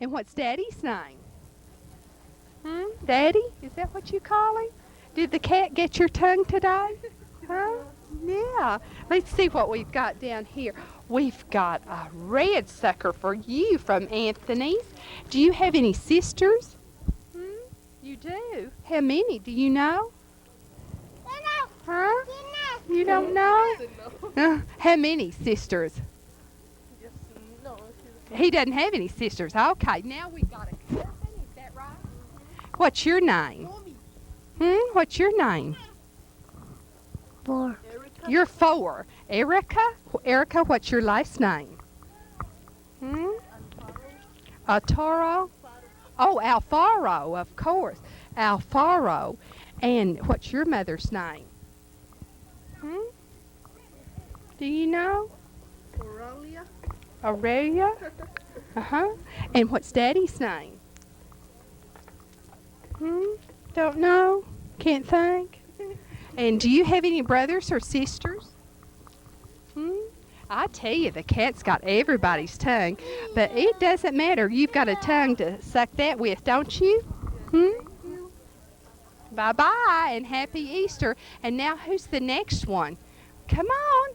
And what's Daddy's name? Daddy? Is that what you call him? Did the cat get your tongue today? Huh? Yeah. Let's see what we've got down here. We've got a red sucker for you from Anthony's. Do you have any sisters? You do? How many? Do you know? Huh? You don't know? How many sisters? He doesn't have any sisters. Okay, now we've got a cousin. Is that right? What's your name? What's your name? 4. You're 4. Erica? Erica, what's your last name? Toro? Oh, Alfaro, of course. Alfaro. And what's your mother's name? Do you know? Aurelia. Aurelia? And what's Daddy's name? Don't know? Can't think? And do you have any brothers or sisters? I tell you, the cat's got everybody's tongue, but it doesn't matter. You've got a tongue to suck that with, don't you? Bye-bye and happy Easter. And now who's the next one? Come on.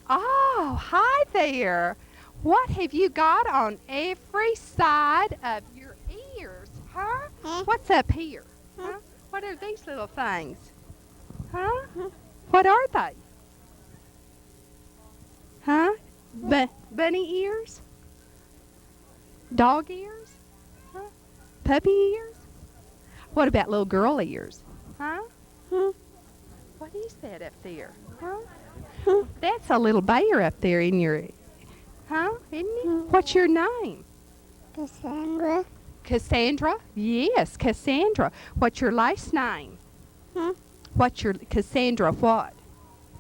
Oh, hi there. What have you got on every side of your ears, huh? What's up here? Huh? What are these little things? Huh? What are they? Huh? Bunny ears? Dog ears? Huh? Puppy ears? What about little girl ears? Huh? What is that up there? Huh? That's a little bear up there in your... Huh? Isn't it? What's your name? Cassandra. Cassandra? Yes, Cassandra. What's your last name? What's your... Cassandra what?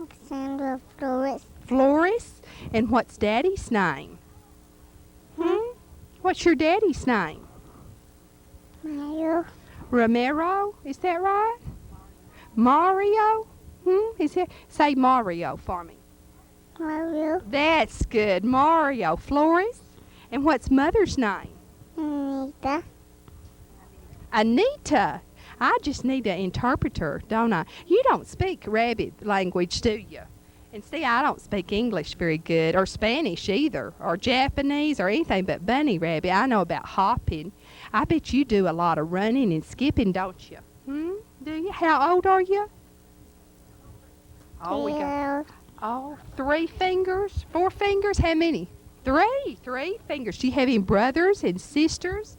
Cassandra Flores. Flores? And what's Daddy's name? What's your daddy's name? Mario. Romero? Is that right? Mario? Is it? Say Mario for me. Mario. That's good. Mario. Flores? And what's Mother's name? Anita. Anita. I just need an interpreter, don't I? You don't speak rabbit language, do you? And see, I don't speak English very good, or Spanish either, or Japanese, or anything but bunny rabbit. I know about hopping. I bet you do a lot of running and skipping, don't you? Do you? How old are you? Oh, we got 3 fingers, 4 fingers. How many? 3 fingers. Do you have any brothers and sisters?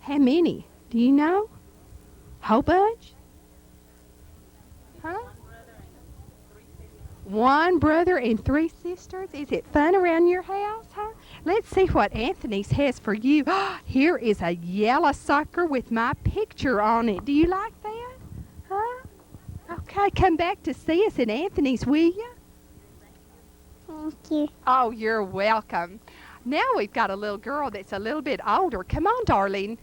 How many? Do you know? Whole bunch? Huh? 1 brother and 3 sisters. Is it fun around your house, huh? Let's see what Anthony's has for you. Here is a yellow sucker with my picture on it. Do you like that? Huh? Okay, come back to see us at Anthony's, will you? Thank you. Oh, you're welcome. Now we've got a little girl that's a little bit older. Come on, darling.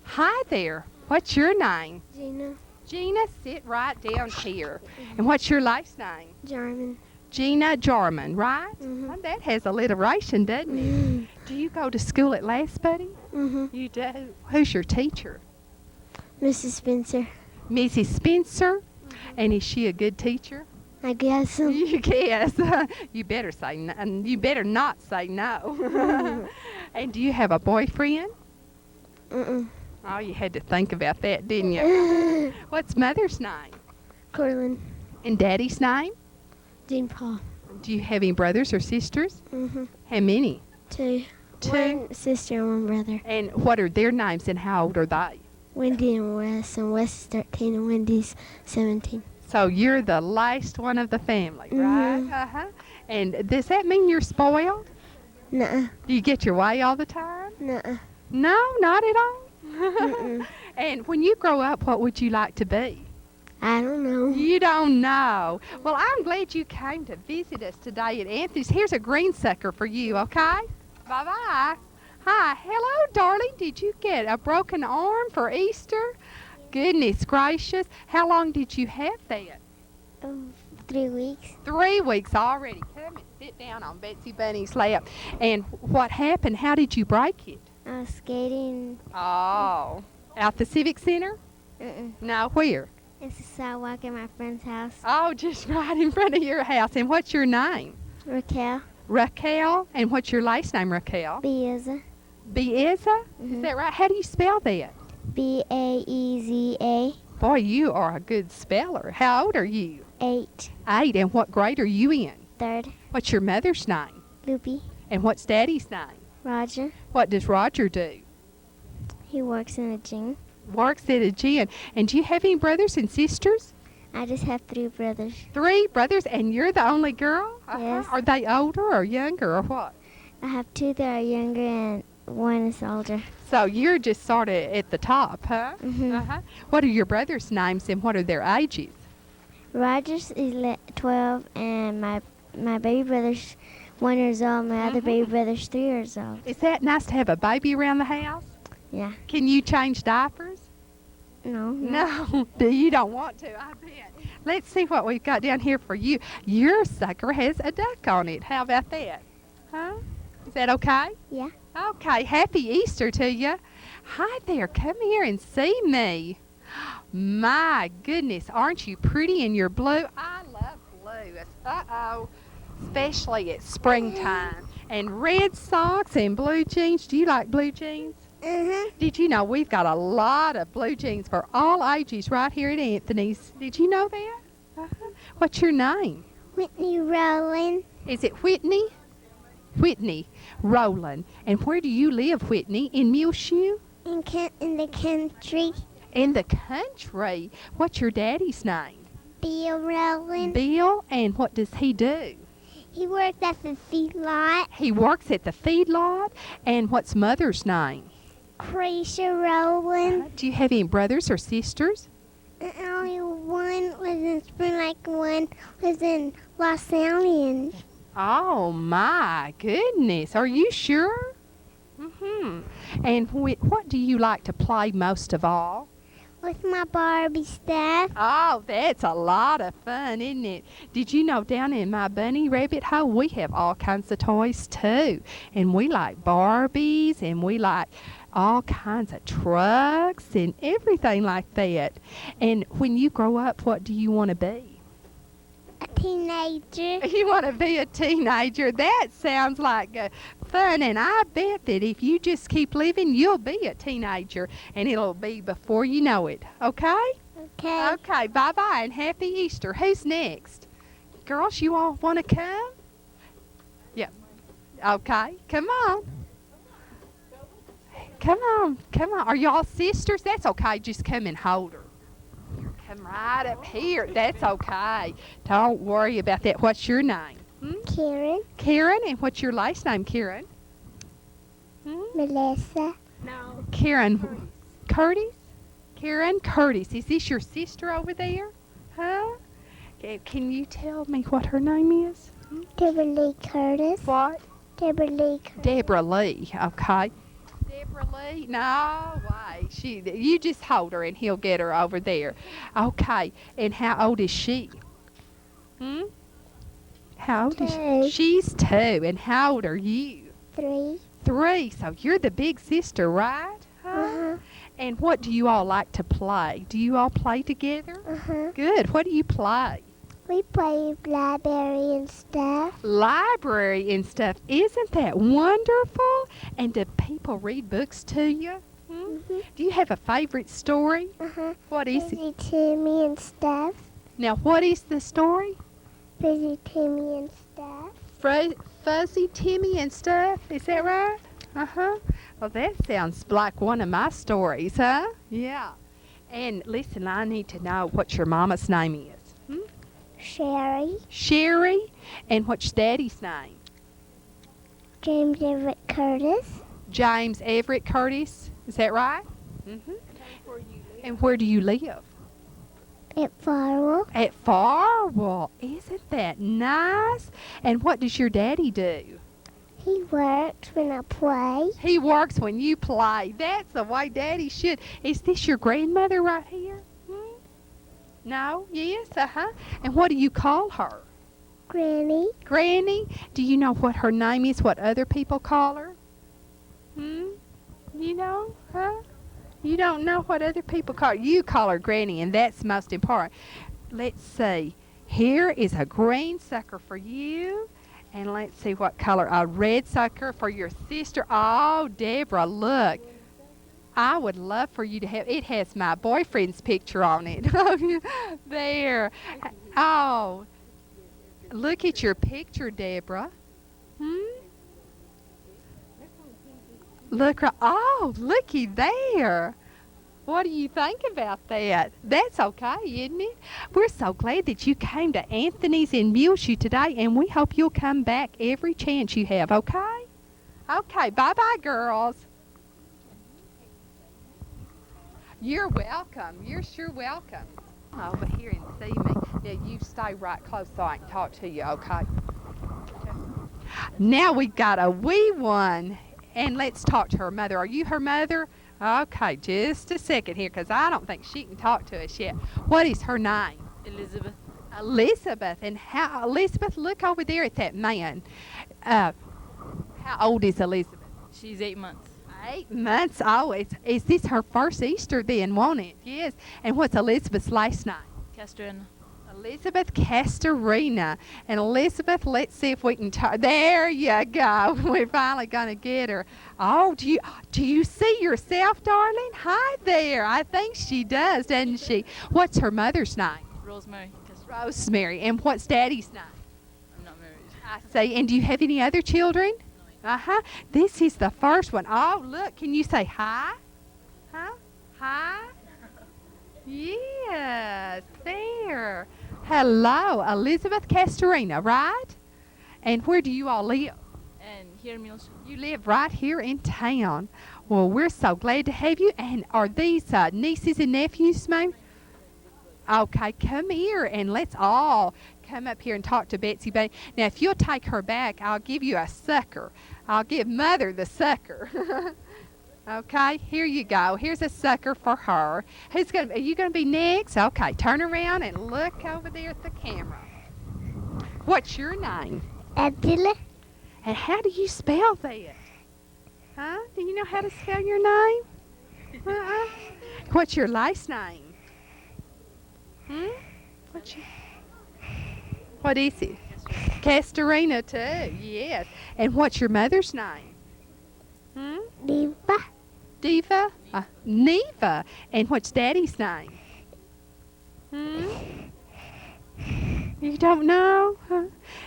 Hi there. What's your name? Gina. Gina, sit right down here. And what's your last name? Jarman. Gina Jarman, right? Well, that has alliteration, doesn't it? Do you go to school at Last Buddy? You do. Who's your teacher? Mrs. Spencer. Mrs. Spencer. And is she a good teacher? I guess. You guess. You better say no. You better not say no. And do you have a boyfriend? Oh, you had to think about that, didn't you? What's Mother's name? Corlin. And Daddy's name? Jean Paul. Do you have any brothers or sisters? How many? 2. 2. 1 sister and 1 brother. And what are their names and how old are they? Wendy and Wes. And Wes is 13 and Wendy's 17. So you're the last one of the family, right? And does that mean you're spoiled? Nuh-uh. Do you get your way all the time? Nuh-uh. No, not at all? And when you grow up, what would you like to be? I don't know. You don't know. Well, I'm glad you came to visit us today at Anthony's. Here's a green sucker for you, okay? Bye-bye. Hi. Hello, darling. Did you get a broken arm for Easter? Goodness gracious. How long did you have that? 3 weeks. 3 weeks already. Come and sit down on Betsy Bunny's lap. And what happened? How did you break it? I was skating. Oh, out the Civic Center? No, where? It's a sidewalk at my friend's house. Oh, just right in front of your house. And what's your name? Raquel. Raquel. And what's your last name, Raquel? Bieza. Bieza? Is that right? How do you spell that? Baeza. Boy, you are a good speller. How old are you? 8. 8. And what grade are you in? 3rd. What's your mother's name? Loopy. And what's Daddy's name? Roger. What does Roger do? He works in a gym. Works at a gym. And do you have any brothers and sisters? I just have 3 brothers. 3 brothers, and you're the only girl? Yes. Are they older or younger or what? I have 2 that are younger and 1 is older. So you're just sort of at the top, huh? Mhm. What are your brothers' names and what are their ages? Roger's is 12 and my baby brother's 1 years old. My other baby brother's 3 years old. Is that nice to have a baby around the house? Yeah. Can you change diapers? No. No, you don't want to, I bet. Let's see what we've got down here for you. Your sucker has a duck on it. How about that? Huh? Is that okay? Yeah. Okay, happy Easter to you. Hi there, come here and see me. My goodness, aren't you pretty in your blue? I love blue. Uh-oh. Especially at springtime. And red socks and blue jeans. Do you like blue jeans? Did you know we've got a lot of blue jeans for all ages right here at Anthony's? Did you know that? What's your name? Whitney Rowland. Is it Whitney? Whitney Rowland. And where do you live, Whitney? In Muleshoe? In the country. In the country? What's your daddy's name? Bill Rowland. Bill. And what does he do? He works at the feed lot. He works at the feedlot. And what's mother's name? Creasha Rowland. Do you have any brothers or sisters? Only 1 was in Spring Lake, 1 was in Los Angeles. Oh my goodness, are you sure? And what do you like to play most of all? With my Barbie stuff. Oh, that's a lot of fun, isn't it? Did you know down in my bunny rabbit hole, we have all kinds of toys too. And we like Barbies and we like all kinds of trucks and everything like that. And when you grow up, what do you want to be? A teenager. You want to be a teenager? That sounds like fun, and I bet that if you just keep living, you'll be a teenager, and it'll be before you know it. Okay? Okay. Okay, bye-bye, and happy Easter. Who's next? Girls, you all want to come? Yeah. Okay, come on. Come on, come on. Are y'all sisters? That's okay, just come and hold her. Come right up here. That's okay. Don't worry about that. What's your name? Karen. Karen. And what's your last name, Karen? Melissa. No. Karen. Curtis? Karen Curtis. Is this your sister over there? Huh? Okay, can you tell me what her name is? Deborah Lee Curtis. What? Deborah Lee Curtis. Deborah Lee. Okay. Deborah Lee? No way. You just hold her and he'll get her over there. Okay. And how old is she? How old is she? 2. She's 2. And how old are you? 3. 3. So you're the big sister, right? Huh? And what do you all like to play? Do you all play together? Good. What do you play? We play library and stuff. Library and stuff. Isn't that wonderful? And do people read books to you? Do you have a favorite story? What is it? Busy Timmy and stuff. Now, what is the story? Busy Timmy and stuff. Fuzzy Timmy and stuff. Is that right? Well, that sounds like one of my stories, huh? Yeah. And listen, I need to know what your mama's name is. Sherry. Sherry. And what's Daddy's name? James Everett Curtis. James Everett Curtis. Is that right? And where do you live? At Farwell. At Farwell. Isn't that nice? And what does your daddy do? He works when I play. He works when you play. That's the way Daddy should. Is this your grandmother right here? No? Yes? And what do you call her? Granny. Granny? Do you know what her name is, what other people call her? You know? You don't know what other people call her. You call her Granny, and that's most important. Let's see. Here is a green sucker for you. And let's see what color. A red sucker for your sister. Oh, Deborah, look. I would love for you to have, it has my boyfriend's picture on it. There. Oh, look at your picture, Deborah. Look, oh, looky there. What do you think about that? That's okay, isn't it? We're so glad that you came to Anthony's in Muleshoe today, and we hope you'll come back every chance you have, okay? Okay, bye-bye, girls. You're welcome. You're sure welcome. Come over here and see me. Now, you stay right close so I can talk to you, okay? Now we've got a wee one, and let's talk to her mother. Are you her mother? Okay, just a second here, because I don't think she can talk to us yet. What is her name? Elizabeth. Elizabeth. And how, Elizabeth, look over there at that man. How old is Elizabeth? She's 8 months. 8 months. Oh, is this her first Easter then, won't it? Yes. And what's Elizabeth's last name? Castrina. Elizabeth Castorina. And Elizabeth, let's see if we can talk. There you go. We're finally going to get her. Oh, do you see yourself, darling? Hi there. I think she does, doesn't she? What's her mother's name? Rosemary. Rosemary. And what's daddy's name? I'm not married. I see. And do you have any other children? This is the first one. Oh, look. Can you say hi? Hi? Yes. There. Hello, Elizabeth Castorina, right? And where do you all live? And here in Muleshoe. You live right here in town. Well, we're so glad to have you. And are these nieces and nephews, maybe? Okay, come here and let's all come up here and talk to Betsy Bunny. Now, if you'll take her back, I'll give you a sucker. I'll give Mother the sucker. Okay, here you go. Here's a sucker for her. Are you gonna be next? Okay, turn around and look over there at the camera. What's your name? Abdullah. And how do you spell that? Do you know how to spell your name? What's your last name? What is it? Castorina too, yes. And what's your mother's name? Diva. Diva? Neva. And what's Daddy's name? You don't know?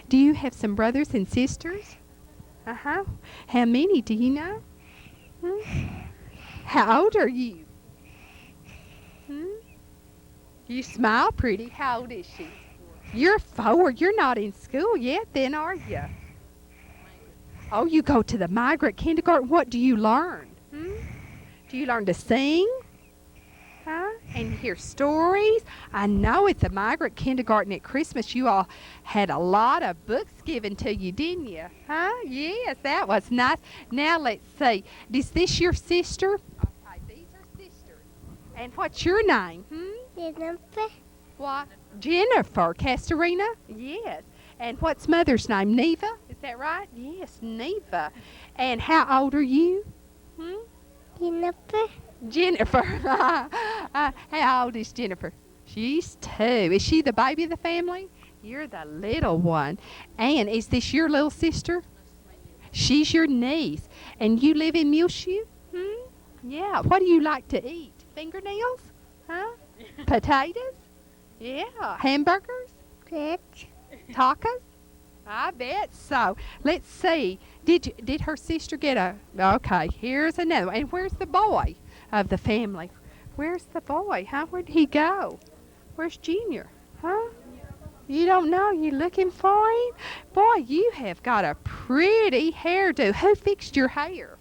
Do you have some brothers and sisters? How many do you know? How old are you? You smile pretty. How old is she? You're 4. You're not in school yet then, are you? Oh, you go to the migrant kindergarten. What do you learn? Do you learn to sing? And hear stories? I know it's a migrant kindergarten at Christmas. You all had a lot of books given to you, didn't you? Yes, that was nice. Now let's see. Is this your sister? Okay, these are sisters. And what's your name? Jennifer. What? Jennifer Castorina? Yes. And what's Mother's name? Neva? Is that right? Yes, Neva. And how old are you? Jennifer. Jennifer. How old is Jennifer? She's 2. Is she the baby of the family? You're the little one. And is this your little sister? She's your niece. And you live in Muleshoe? Yeah. What do you like to eat? Fingernails? Potatoes? Yeah. Hamburgers? Pitch. Tacos? I bet so. Let's see. Did her sister get a... Okay, here's another one. And where's the boy of the family? Where's the boy? Where'd he go? Where's Junior? You don't know? You looking for him? Boy, you have got a pretty hairdo. Who fixed your hair?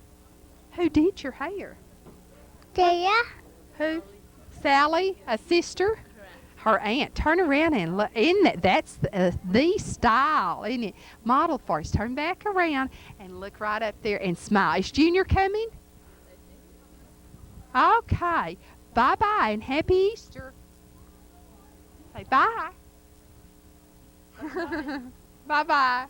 Who did your hair? Daya. Who? Sally, a sister? Her aunt. Turn around and look. That's the style, isn't it? Model for us. Turn back around and look right up there and smile. Is Junior coming? Okay. Bye-bye and happy Easter. Say bye. Bye-bye.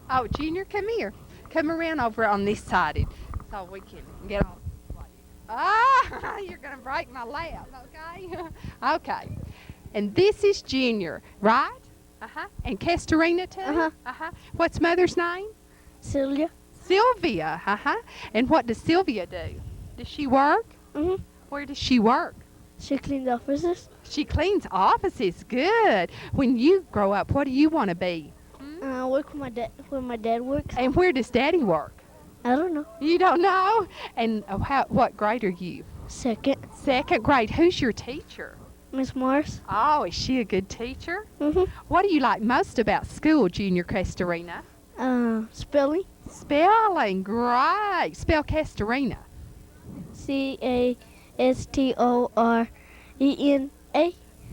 Oh, Junior, come here. Come around over on this side so we can get on. Ah, you're going to break my lap, okay? Okay. And this is Junior, right? Uh-huh. And Castorina, too? Uh-huh. Uh-huh. What's Mother's name? Sylvia. Sylvia, uh-huh. And what does Sylvia do? Does she work? Mm-hmm. Where does she work? She cleans offices. She cleans offices. Good. When you grow up, what do you want to be? Work with my dad. Where my dad works. And where does Daddy work? I don't know. You don't know? And what grade are you? Second. Second grade. Who's your teacher? Miss Morris. Oh, is she a good teacher? Mm-hmm. What do you like most about school, Junior Castorina? Spelling. Spelling. Great. Spell Castorina. Castorena.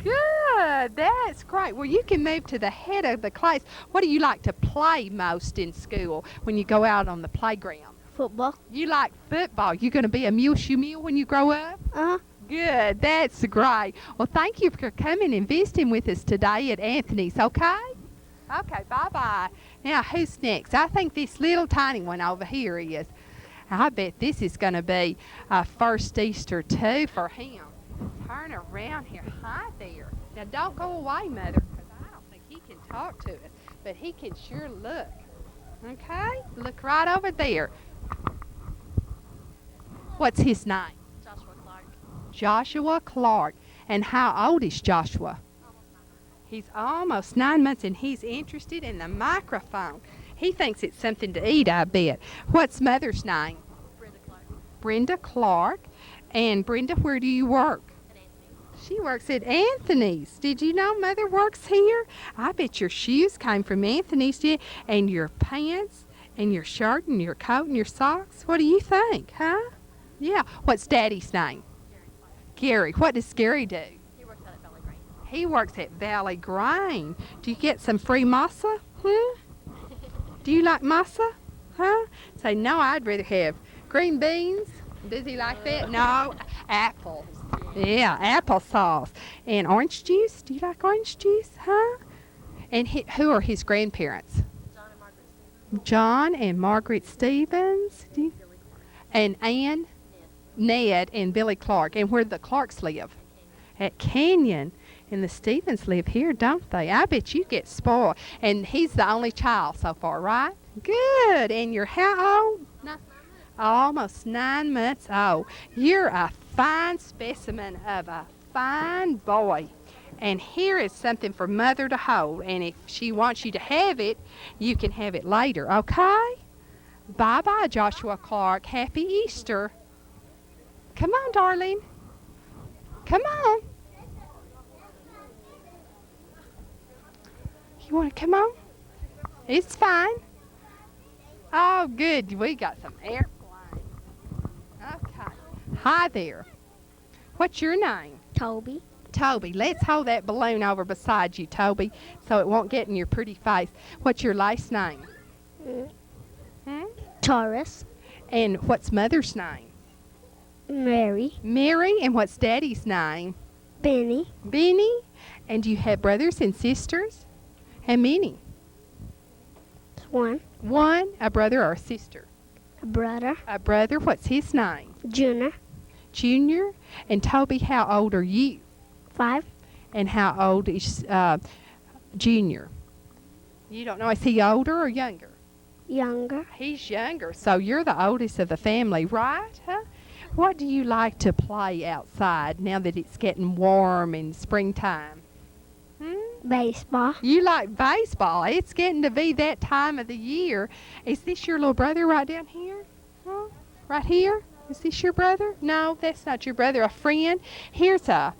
Good. That's great. Well, you can move to the head of the class. What do you like to play most in school when you go out on the playground? Football. You like football. You going to be a Muleshoe Mule when you grow up? Uh-huh. Good. That's great. Well, thank you for coming and visiting with us today at Anthony's, okay? Okay, bye-bye. Now, who's next? I think this little tiny one over here is. I bet this is going to be a first Easter, too, for him. Turn around here. Hi there. Now, don't go away, Mother, because I don't think he can talk to us. But he can sure look. Okay? Look right over there. What's his name? Joshua Clark. Joshua Clark. And how old is Joshua? He's almost 9 months, and he's interested in the microphone. He thinks it's something to eat, I bet. What's Mother's name? Brenda Clark. Brenda Clark. And Brenda, where do you work? At Anthony's. She works at Anthony's. Did you know Mother works here? I bet your shoes came from Anthony's, did, and your pants, and your shirt, and your coat, and your socks. What do you think, huh? Yeah. What's Daddy's name? Gary. What does Gary do? He works out at Valley Grain. He works at Valley Grain. Do you get some free masa? Huh? Do you like masa? Huh? Say, no, I'd rather have green beans. Does he like that? No. Apples. Yeah, applesauce. And orange juice. Do you like orange juice? Huh? And who are his grandparents? John and Margaret Stevens. John and Margaret Stevens. And Ann, Ned, and Billy Clark. And where do the Clarks live? At Canyon. And the Stevens live here, don't they? I bet you get spoiled. And he's the only child so far, right? Good. And you're how old? Almost 9 months old. You're a fine specimen of a fine boy. And here is something for Mother to hold. And if she wants you to have it, you can have it later, okay? Bye-bye, Joshua Clark. Happy Easter. Come on, darling. Come on. You want to come on? It's fine. Oh, good. We got some airplanes. Okay. Hi there. What's your name? Toby. Toby. Let's hold that balloon over beside you, Toby, so it won't get in your pretty face. What's your last name? Taurus. And what's Mother's name? Mary. Mary. And what's Daddy's name? Benny. Benny. And do you have brothers and sisters? How many? One. One. A brother or a sister? A brother. A brother. What's his name? Junior. Junior. And Toby, how old are you? 5. And how old is Junior? You don't know. Is he older or younger? Younger. He's younger. So you're the oldest of the family, right? Huh? What do you like to play outside now that it's getting warm in springtime? Baseball. You like baseball. It's getting to be that time of the year. Is this your little brother right down here? Huh? Right here? Is this your brother? No, that's not your brother. A friend. Here's a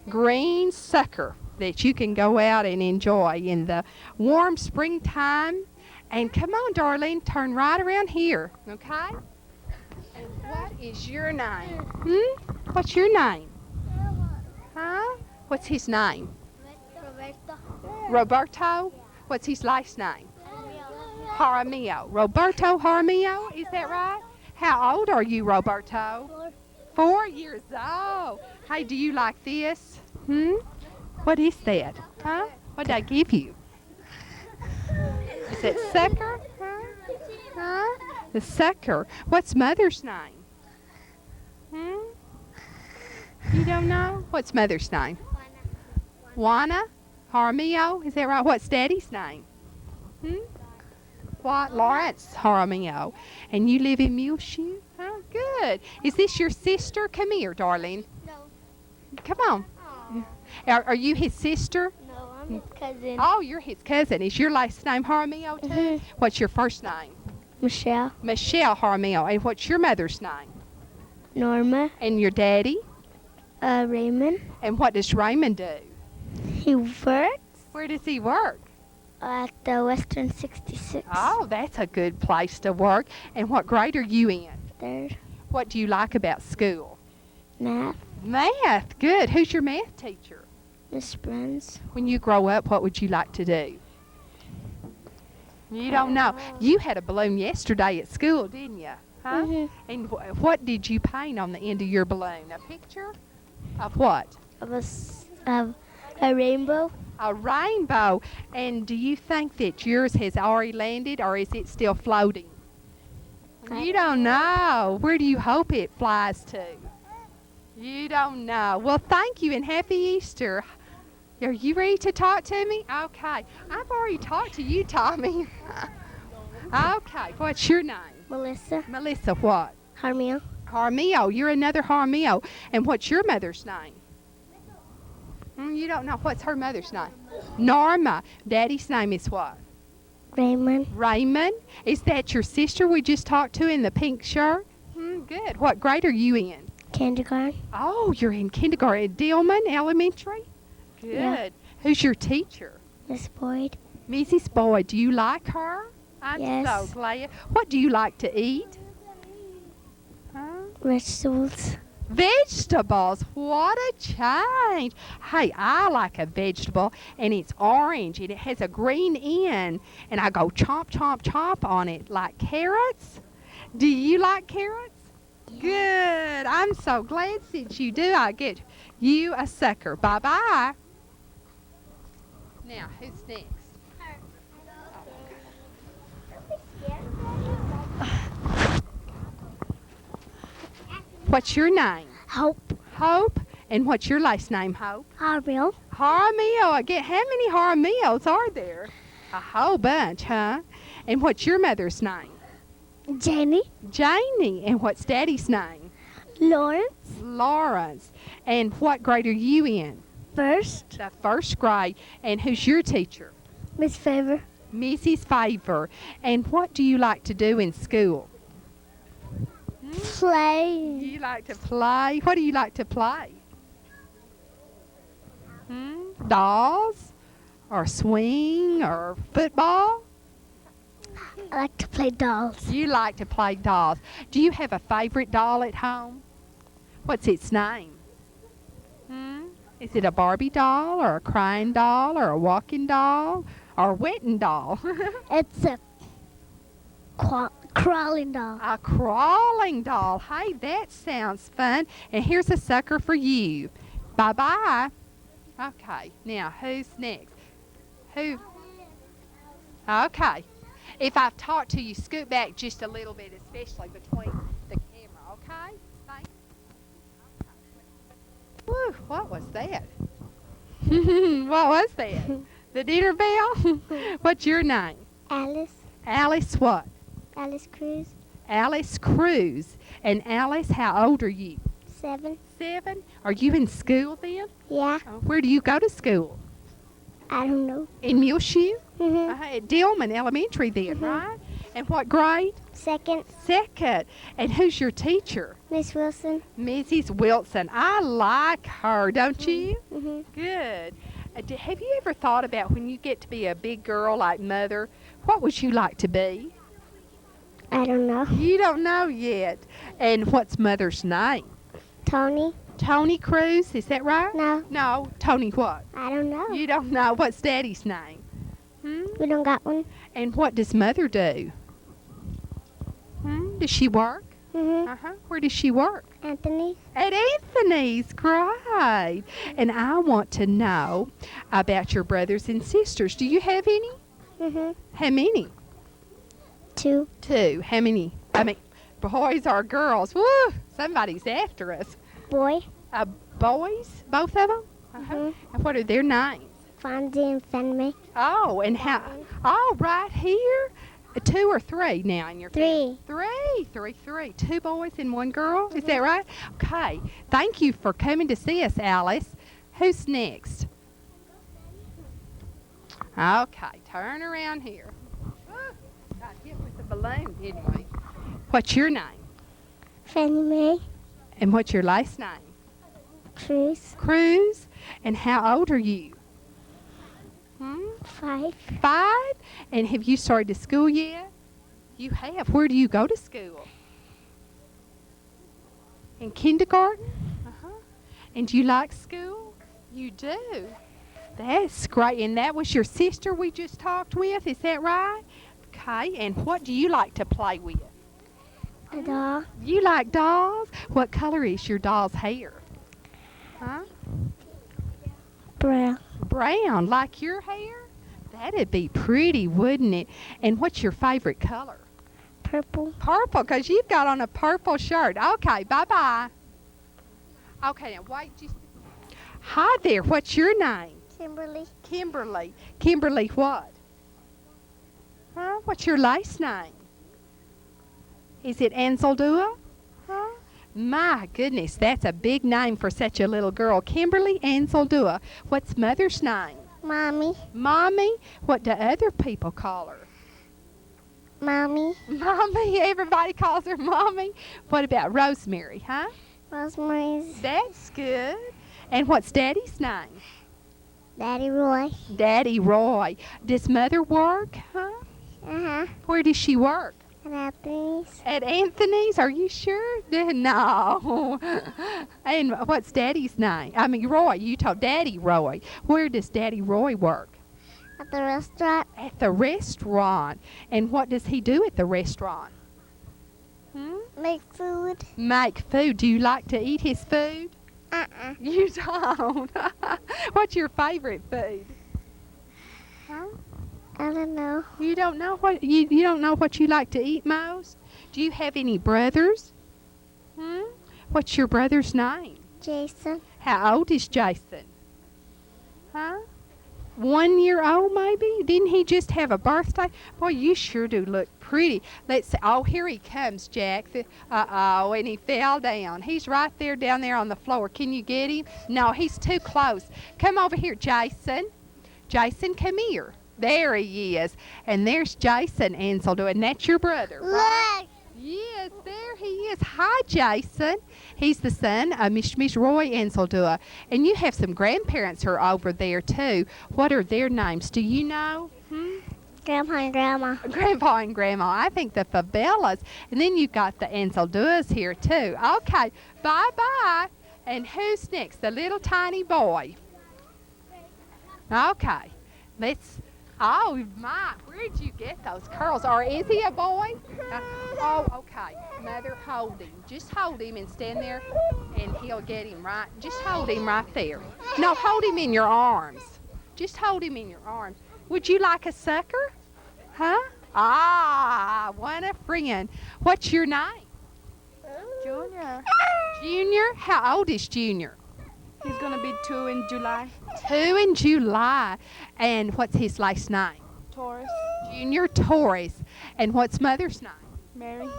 green sucker that you can go out and enjoy in the warm springtime. And come on, darling, turn right around here, okay? And what is your name? What's your name? Huh? What's his name? Roberto? What's his last name? Jaramillo. Roberto Jaramillo, is that right? How old are you, Roberto? 4 years old. Hey, do you like this? What is that? Huh? What did I give you? Is it sucker? Huh? The sucker. What's mother's name? Hmm? You don't know? What's mother's name? Juana? Jaramillo? Is that right? What's daddy's name? Hmm? What? Lawrence Jaramillo. And you live in Muleshoe? Oh, good. Is this your sister? Come here, darling. No. Come on. Are you his sister? No, I'm his cousin. Oh, you're his cousin. Is your last name Jaramillo too? Mhm. What's your first name? Michelle. Michelle Jaramillo. And what's your mother's name? Norma. And your daddy? Raymond. And what does Raymond do? He works Where does he work? at the Western 66. Oh, that's a good place to work. And what grade are you in? Third. What do you like about school? Math. Math. Good. Who's your math teacher? Miss Bruns. When you grow up, what would you like to do? You don't know. You had a balloon yesterday at school, didn't you? Huh? Mhm. And what did you paint on the end of your balloon? A picture of what? Of a rainbow. A rainbow. And do you think that yours has already landed, or is it still floating? You don't know. Where do you hope it flies to? You don't know. Well, thank you and happy Easter. Are you ready to talk to me? Okay. I've already talked to you, Tommy. Okay. What's your name? Melissa. Melissa what? Harmia. Jaramillo. You're another Jaramillo. And what's your mother's name? You don't know. What's her mother's name? Norma. Daddy's name is what? Raymond. Raymond. Is that your sister we just talked to in the pink shirt? Good. What grade are you in? Kindergarten. Oh, you're in kindergarten at Dillman Elementary? Good. Yeah. Who's your teacher? Miss Boyd. Mrs. Boyd. Do you like her? I'm Yes. so glad. What do you like to eat? Huh? Vegetables. Vegetables. What a change. Hey, I like a vegetable, and it's orange, and it has a green end, and I go chomp, chomp, chomp on it like carrots. Do you like carrots? Good. I'm so glad since you do, I get you a sucker. Bye-bye. Now, who's next? What's your name? Hope. Hope. And what's your last name, Hope? Harmil. Jaramillo. Again, how many Jaramillos are there? A whole bunch, huh? And what's your mother's name? Jenny. Janie. And what's Daddy's name? Lawrence. Lawrence. And what grade are you in? First. The first grade. And who's your teacher? Miss Favor. Mrs. Favor. And what do you like to do in school? Play. You like to play? What do you like to play? Dolls? Or swing? Or football? I like to play dolls. You like to play dolls. Do you have a favorite doll at home? What's its name? Is it a Barbie doll or a crying doll or a walking doll or a wetting doll? It's a crawling doll. A crawling doll. Hey, that sounds fun. And here's a sucker for you. Bye-bye. Okay, now who's next? Who? Okay. If I've talked to you, scoot back just a little bit, especially between the camera, okay? Thanks. Whew, what was that? What was that? The dinner bell? What's your name? Alice. Alice what? Alice Cruz. Alice Cruz. And Alice, how old are you? 7. 7? Are you in school then? Yeah. Where do you go to school? I don't know. In Muleshoe? Mhm. At Dillman Elementary then, right? And what grade? Second. Second. And who's your teacher? Miss Wilson. Mrs. Wilson. I like her, don't you? Mhm. Good. Have you ever thought about when you get to be a big girl like Mother, what would you like to be? I don't know. You don't know yet. And what's Mother's name? Tony. Tony Cruz, is that right? No. No, Tony what? I don't know. You don't know. What's Daddy's name? We don't got one. And what does Mother do? Does she work? Uh-huh. Where does she work? Anthony. At Anthony's. Great. And I want to know about your brothers and sisters. Do you have any? How many? 2. 2. How many? Boys or girls? Woo! Somebody's after us. Boy. Boys? Both of them? Uh-huh. And what are their names? Fonzie and Fenme. Oh, and how? Oh, right here? 2 or 3 now in your family? 3. 3. 2 boys and 1 girl? Is that right? Okay. Thank you for coming to see us, Alice. Who's next? Okay, turn around here. Got hit with the balloon, didn't we? What's your name? Fenme. And what's your last name? Cruz. Cruz. And how old are you? 5. 5? And have you started to school yet? You have. Where do you go to school? In kindergarten? Uh-huh. And do you like school? You do. That's great. And that was your sister we just talked with, is that right? Okay. And what do you like to play with? A doll. You like dolls? What color is your doll's hair? Huh? Brown. Brown, like your hair? That'd be pretty, wouldn't it? And what's your favorite color? Purple. Purple, because you've got on a purple shirt. Okay, bye-bye. Okay, now wait just... Hi there, what's your name? Kimberly. Kimberly. Kimberly what? Huh? What's your last name? Is it Anseldua? Huh? My goodness, that's a big name for such a little girl. Kimberly Anseldua. What's mother's name? Mommy. Mommy? What do other people call her? Mommy. Mommy. Everybody calls her Mommy. What about Rosemary, huh? Rosemary's. That's good. And what's Daddy's name? Daddy Roy. Daddy Roy. Does Mother work, huh? Where does she work? At Anthony's. At Anthony's? Are you sure? No. And what's Daddy's name? Roy. You told Daddy Roy. Where does Daddy Roy work? At the restaurant. At the restaurant. And what does he do at the restaurant? Make food. Make food. Do you like to eat his food? You don't. What's your favorite food? Huh? I don't know. You don't know what you don't know what you like to eat most? Do you have any brothers? What's your brother's name? Jason. How old is Jason? Huh? 1 year old maybe? Didn't he just have a birthday? Boy, you sure do look pretty. Let's see. Oh, here he comes, Jack. Uh-oh, and he fell down. He's right there down there on the floor. Can you get him? No, he's too close. Come over here, Jason. Jason, come here. There he is. And there's Jason Anseldo, and that's your brother, right? Look. Yes, there he is. Hi, Jason. He's the son of Miss Roy Anseldua. And you have some grandparents who are over there, too. What are their names? Do you know? Grandpa and Grandma. Grandpa and Grandma. I think the Favelas. And then you've got the Anselduas here, too. Okay, bye-bye. And who's next? The little tiny boy. Okay, let's... Oh, my, where'd you get those curls? Or is he a boy? Oh, okay. Mother, hold him. Just hold him and stand there, and he'll get him right. Just hold him right there. No, hold him in your arms. Just hold him in your arms. Would you like a sucker? Huh? Ah, what a friend. What's your name? Junior. Junior? How old is Junior? He's going to be 2 in July. 2 in July. And what's his last name? Taurus. Junior Torres. And what's mother's name? Mary.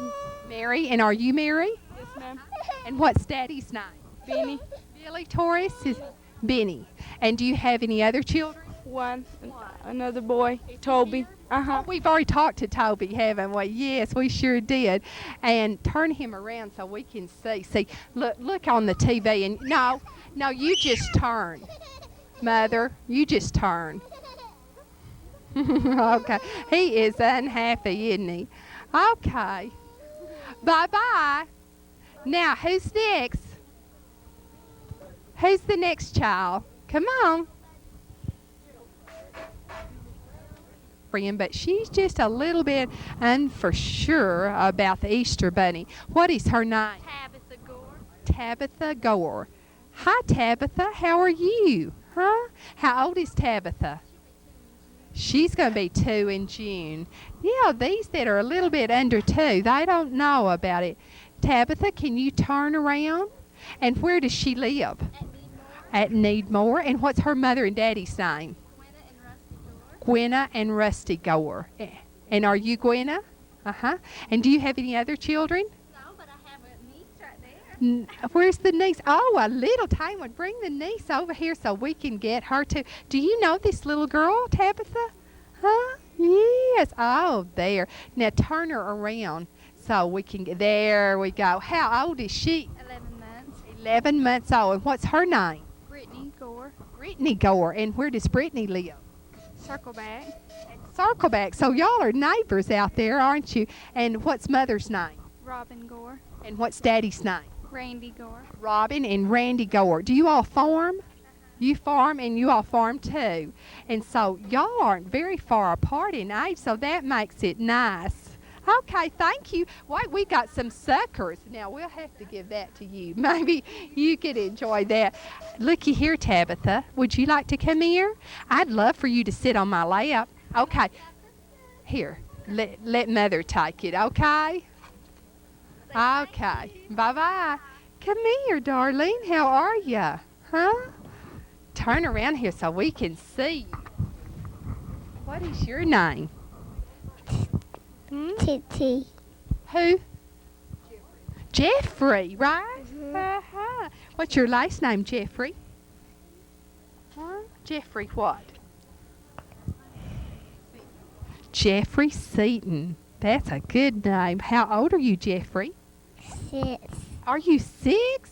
Mary. And are you Mary? Yes, ma'am. And what's daddy's name? Benny. Billy Torres is Benny. And do you have any other children? One. Another boy. Toby. Oh, we've already talked to Toby, haven't we? Yes, we sure did. And turn him around so we can see. See, look on the TV. And no, you just turn. Mother, you just turn. Okay. He is unhappy, isn't he? Okay. Bye-bye. Now, who's next? Who's the next child? Come on. friend, but she's just a little bit for sure about the Easter Bunny. What is her name? Tabitha Gore. Tabitha Gore. Hi, Tabitha. How are you? Huh? How old is Tabitha? She's going to be 2 in June. Yeah, these that are a little bit under 2, they don't know about it. Tabitha, can you turn around? And where does she live? At Needmore. And what's her mother and daddy's name? Gwenna and Rusty Gore. And are you Gwenna? Uh-huh. And do you have any other children? No, but I have a niece right there. Where's the niece? Oh, a little time would bring the niece over here so we can get her too. Do you know this little girl, Tabitha? Huh? Yes. Oh, there. Now turn her around so we can get. There we go. How old is she? 11 months. 11 months old. And what's her name? Brittany Gore. Brittany Gore. And where does Brittany live? Circle back. Circle back. So y'all are neighbors out there, aren't you? And what's mother's name? Robin Gore. And what's daddy's name? Randy Gore. Robin and Randy Gore. Do you all farm? You farm and you all farm too. And so y'all aren't very far apart in age, so that makes it nice. Okay, thank you. Wait, we got some suckers. Now, we'll have to give that to you. Maybe you could enjoy that. Looky here, Tabitha. Would you like to come here? I'd love for you to sit on my lap. Okay. Here, let Mother take it, okay? Okay. Bye-bye. Come here, darling. How are you? Huh? Turn around here so we can see you. What is your name? Titty. Who? Jeffrey, right? Uh-huh. What's your last name, Jeffrey? Huh? Jeffrey what? Jeffrey Seaton. That's a good name. How old are you, Jeffrey? 6. Are you 6?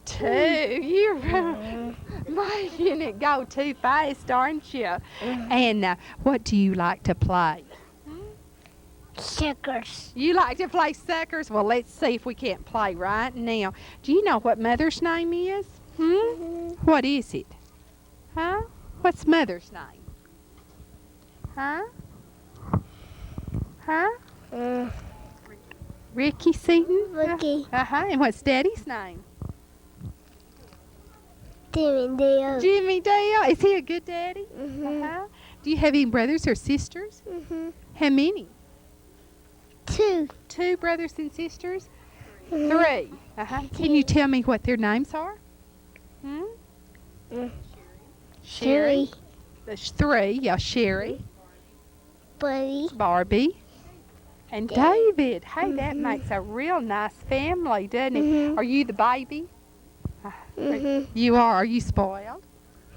2. You're making it go too fast, aren't you? And what do you like to play? Suckers. You like to play suckers? Well, let's see if we can't play right now. Do you know what Mother's name is? What is it? Huh? What's Mother's name? Huh? Huh? Ricky Seaton? Ricky. Uh-huh. And what's Daddy's name? Timmy Dale. Jimmy Dale. Is he a good daddy? Mhm. Uh-huh. Do you have any brothers or sisters? Mhm. How many? 2. 2 brothers and sisters? 3. Uh-huh. Can you tell me what their names are? Sherry. 3. There's 3. Yeah, Sherry, Buddy. Barbie, and David. Hey, that makes a real nice family, doesn't it? Mhm. Are you the baby? Mhm. You are. Are you spoiled?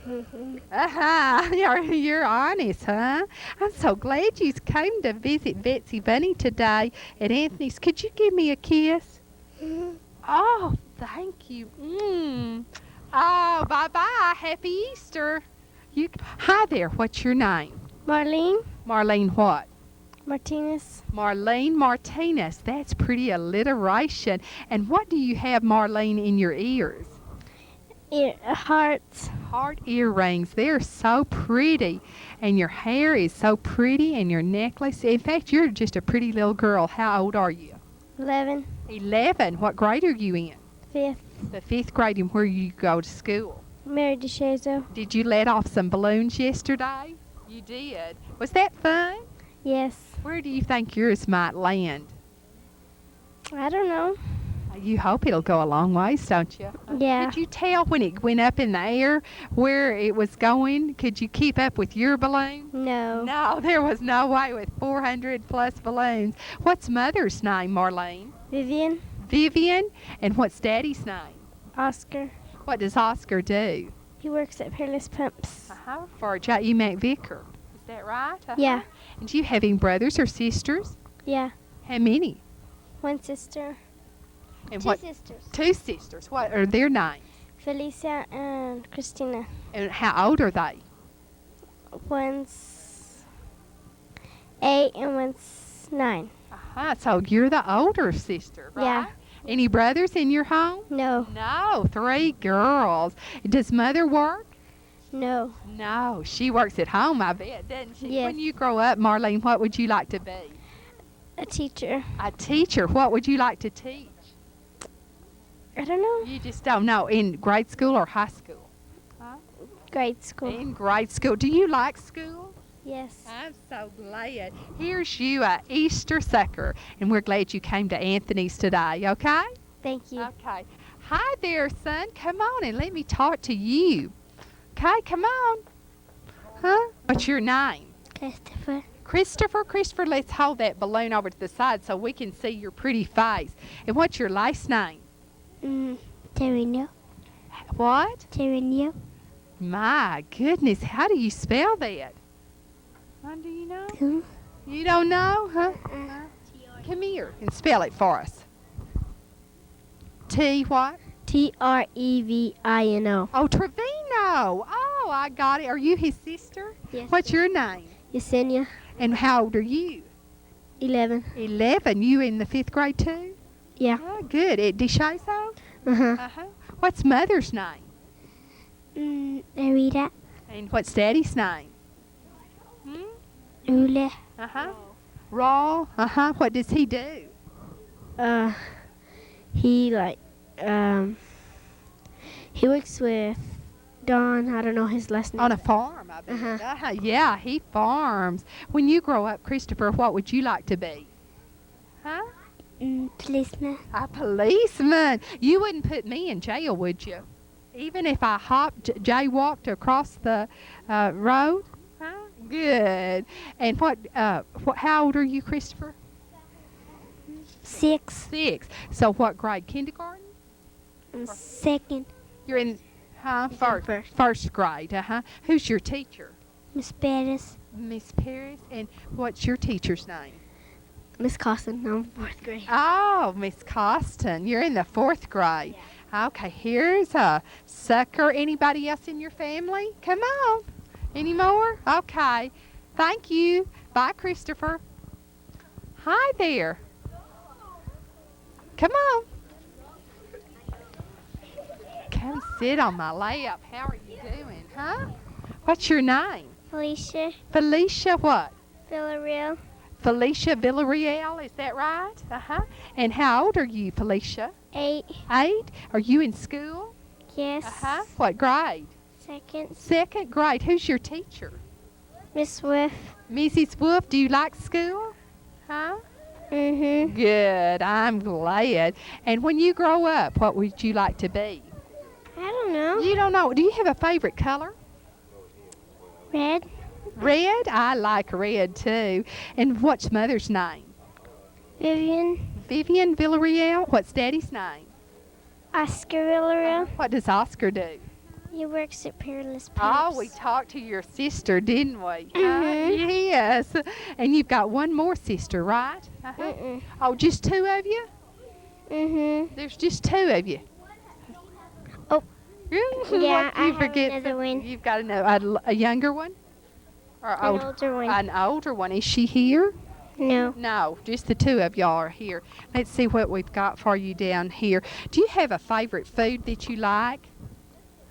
Uh-huh. You're honest, huh? I'm so glad you came to visit Betsy Bunny today at Anthony's. Could you give me a kiss? Oh, thank you. Oh, bye-bye. Happy Easter. Hi there. What's your name? Marlene. Marlene what? Martinez. Marlene Martinez. That's pretty alliteration. And what do you have, Marlene, in your ears? Hearts. Heart earrings. They're so pretty. And your hair is so pretty, and your necklace. In fact, you're just a pretty little girl. How old are you? 11. 11. What grade are you in? 5th. The 5th grade. And where you go to school? Mary DeShazo. Did you let off some balloons yesterday? You did. Was that fun? Yes. Where do you think yours might land? I don't know. You hope it'll go a long ways, don't you? Yeah. Could you tell when it went up in the air where it was going? Could you keep up with your balloon? No. No, there was no way with 400 plus balloons. What's Mother's name, Marlene? Vivian. Vivian. And what's Daddy's name? Oscar. What does Oscar do? He works at Peerless Pumps. For J.E. McVicker. Is that right? Yeah. And do you have any brothers or sisters? Yeah. How many? 1 sister. And 2 what? sisters. 2 sisters. What are their names? Felicia and Christina. And how old are they? One's 8 and one's 9. So you're the older sister, right? Yeah. Any brothers in your home? No. No, 3 girls. Does Mother work? No. No, she works at home, I bet, doesn't she? Yes. When you grow up, Marlene, what would you like to be? A teacher. A teacher. What would you like to teach? I don't know. You just don't know. In grade school or high school? Grade school. In grade school. Do you like school? Yes. I'm so glad. Here's you, a Easter sucker, and we're glad you came to Anthony's today, okay? Thank you. Okay. Hi there, son. Come on and let me talk to you. Okay, come on. Huh? What's your name? Christopher. Christopher, let's hold that balloon over to the side so we can see your pretty face. And what's your last name? Terino. What? Terino. My goodness, how do you spell that? Do you know? You don't know, huh? Come here and spell it for us. T what? Trevino. Oh, Trevino. Oh, I got it. Are you his sister? Yes. What's your name? Yesenia. And how old are you? 11. 11. You in the 5th grade too? Yeah. Oh, good. Did she say so? Uh-huh. Uh-huh. What's mother's name? Arita. And what's daddy's name? Ule. Uh-huh. Raw. Uh-huh. What does he do? He he works with Don. I don't know his last name. On a farm, I bet. Uh-huh. Yeah, he farms. When you grow up, Christopher, what would you like to be? Huh? Policeman. A policeman. You wouldn't put me in jail, would you? Even if I jaywalked across the road? Huh? Good. And how old are you, Christopher? 6. 6. So what grade? Kindergarten? Second. You're in, First. First grade, uh-huh. Who's your teacher? Miss Pettis. Miss Paris. And what's your teacher's name? Miss Costin. I'm 4th grade. Oh, Miss Costin. You're in the 4th grade. Yeah. Okay, here's a sucker. Anybody else in your family? Come on. Any more? Okay. Thank you. Bye, Christopher. Hi there. Come on. Come sit on my lap. How are you doing, huh? What's your name? Felicia. Felicia what? Villarreal. Felicia Villarreal, is that right? Uh-huh. And how old are you, Felicia? 8. 8? Are you in school? Yes. Uh-huh. What grade? Second. 2nd grade. Who's your teacher? Miss Swift. Mrs. Wolf, do you like school? Huh? Mm-hmm. Good. I'm glad. And when you grow up, what would you like to be? I don't know. You don't know. Do you have a favorite color? Red. Red? I like red too. And what's mother's name? Vivian. Vivian Villarreal. What's daddy's name? Oscar Villarreal. What does Oscar do? He works at Peerless Pumps. Oh, we talked to your sister, didn't we? Mhm. Yes. And you've got one more sister, right? Mm-mm. Oh, just 2 of you? Mm-hmm. There's just 2 of you. Oh. Really? Yeah, What, I you have forget another one. You've got a younger one? Or An older one. An older one. Is she here? No. No, just the 2 of y'all are here. Let's see what we've got for you down here. Do you have a favorite food that you like?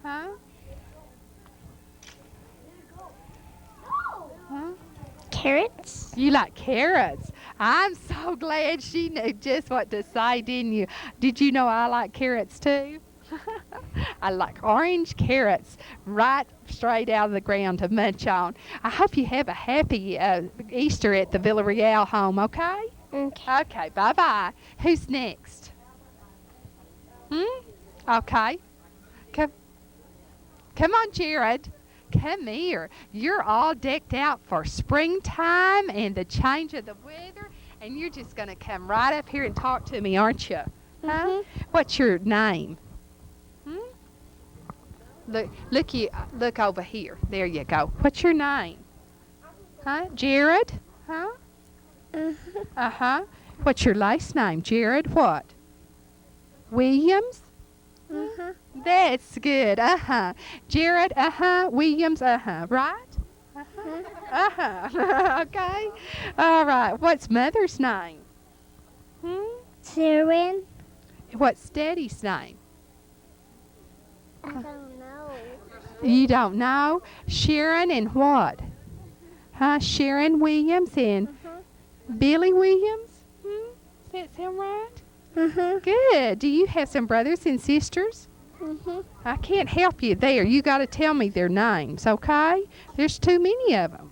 Huh? Huh? Carrots. You like carrots. I'm so glad she knew just what to say, didn't you? Did you know I like carrots too? I like orange carrots right straight out of the ground to munch on. I hope you have a happy Easter at the Villarreal home, okay? Okay. Okay, bye-bye. Who's next? Okay. Come on, Jared. Come here. You're all decked out for springtime and the change of the weather, and you're just going to come right up here and talk to me, aren't you? Huh? Mhm. What's your name? Look over here. There you go. What's your name? Huh? Jared? Huh? Mm-hmm. Uh-huh. What's your last name, Jared? What? Williams? Mm-hmm. That's good. Uh-huh. Jared, uh-huh. Williams, uh-huh. Right? Uh-huh. Uh-huh. Okay. All right. What's mother's name? Sarah. What's daddy's name? I don't know. You don't know? Sharon and what? Huh? Sharon Williams and Billy Williams? Does that sound right? Good. Do you have some brothers and sisters? I can't help you there. You got to tell me their names, okay? There's too many of them.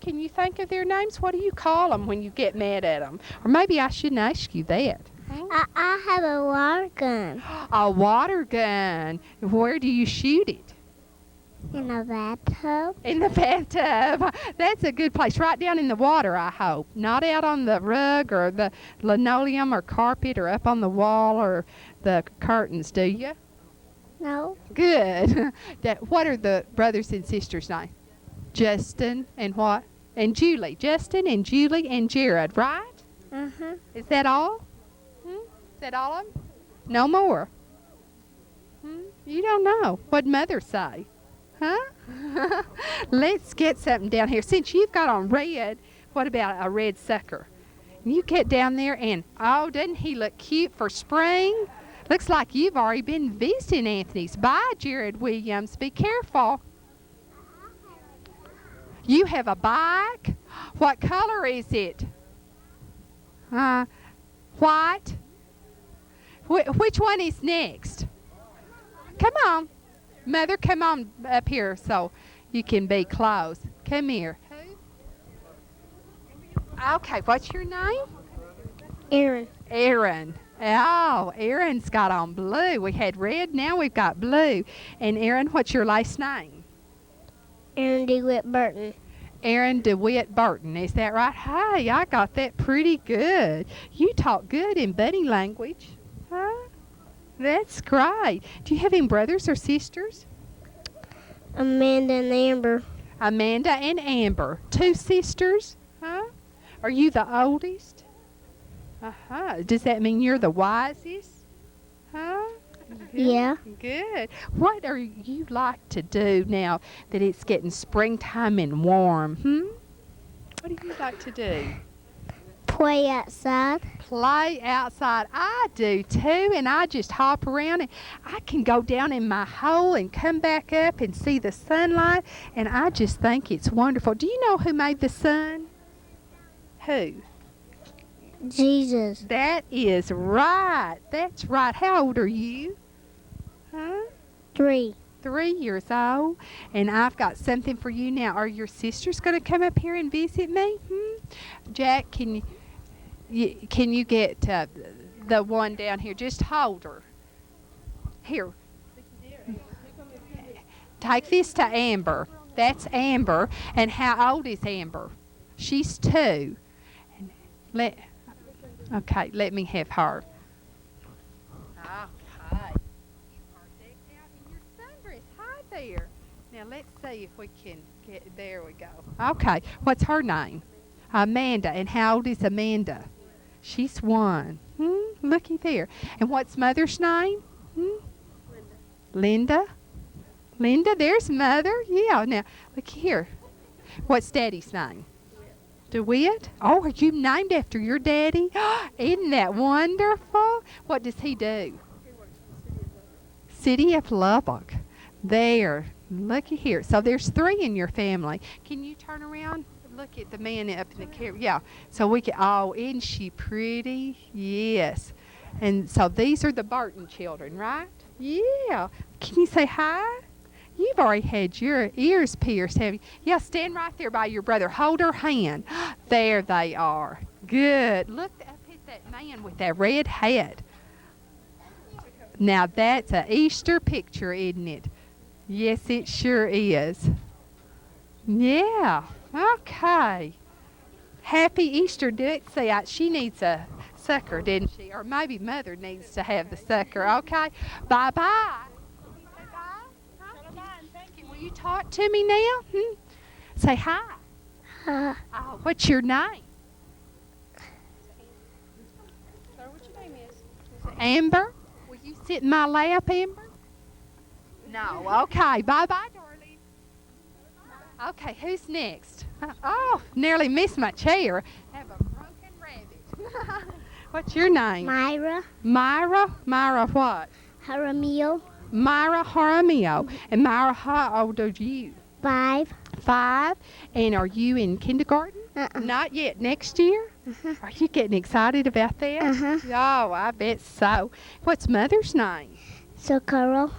Can you think of their names? What do you call them when you get mad at them? Or maybe I shouldn't ask you that. I have a water gun A water gun. Where do you shoot it? in a bathtub. In the bathtub. That's a good place. Right down in the water, I hope. Not out on the rug or the linoleum or carpet or up on the wall or the curtains, do you? No. Good. What are the brothers and sisters' names? Justin and what? And Julie. Justin and Julie and Jared, right? Is that all? Is that all of them? No more? You don't know. What'd Mother say? Huh? Let's get something down here. Since you've got on red, what about a red sucker? You get down there and, oh, doesn't he look cute for spring? Looks like you've already been visiting Anthony's. Bye, Jared Williams. Be careful. You have a bike? What color is it? White? Which one is next? Come on. Mother, come on up here so you can be close. Come here. Okay, what's your name? Aaron. Aaron. Oh, Aaron's got on blue. We had red, now we've got blue. And Aaron, what's your last name? Aaron DeWitt Burton. Aaron DeWitt Burton, is that right? Hey, I got that pretty good. You talk good in Bunny language. Huh? That's great. Do you have any brothers or sisters? Amanda and Amber. Amanda and Amber. 2 sisters? Huh? Are you the oldest? Does that mean you're the wisest? Huh? Yeah. Good. What are you like to do now that it's getting springtime and warm? What do you like to do? Play outside. Play outside. I do too, and I just hop around and I can go down in my hole and come back up and see the sunlight, and I just think it's wonderful. Do you know who made the sun? Who? Jesus. That is right. That's right. How old are you? Huh? 3. 3 years old. And I've got something for you now. Are your sisters going to come up here and visit me? Jack, can you get the one down here? Just hold her. Here. Take this to Amber. That's Amber. And how old is Amber? She's 2. Okay, let me have her. Okay. You are decked out in your sundress. Hi there. Now let's see if we can get, there we go. Okay, what's her name? Amanda. And how old is Amanda? She's 1. Looky there. And what's Mother's name? Linda. Linda, there's Mother. Yeah, now look here. What's Daddy's name? DeWitt? Oh, are you named after your daddy? Isn't that wonderful? What does he do? City of Lubbock. There. Looky here. So there's 3 in your family. Can you turn around? Look at the man up in the camera. Yeah. So we can, oh, isn't she pretty? Yes. And so these are the Burton children, right? Yeah. Can you say hi? You've already had your ears pierced, have you? Yeah, stand right there by your brother. Hold her hand. There they are. Good. Look up at that man with that red hat. Now that's an Easter picture, isn't it? Yes, it sure is. Yeah. Okay. Happy Easter. Let's see. She needs a sucker, didn't she? Or maybe Mother needs to have the sucker. Okay. Bye-bye. Will you talk to me now? Say hi. Oh, what's your name? What's your name is? Amber. Will you sit in my lap, Amber? No. Okay. Bye-bye, darling. Okay, who's next? Oh, nearly missed my chair. Have a broken rabbit. What's your name? Myra. Myra? Myra what? Haramil. Myra Jaramillo. And Myra, how old are you? 5. 5. And are you in kindergarten? Not yet. Next year? Are you getting excited about that? Oh, I bet so. What's mother's name? Socorro.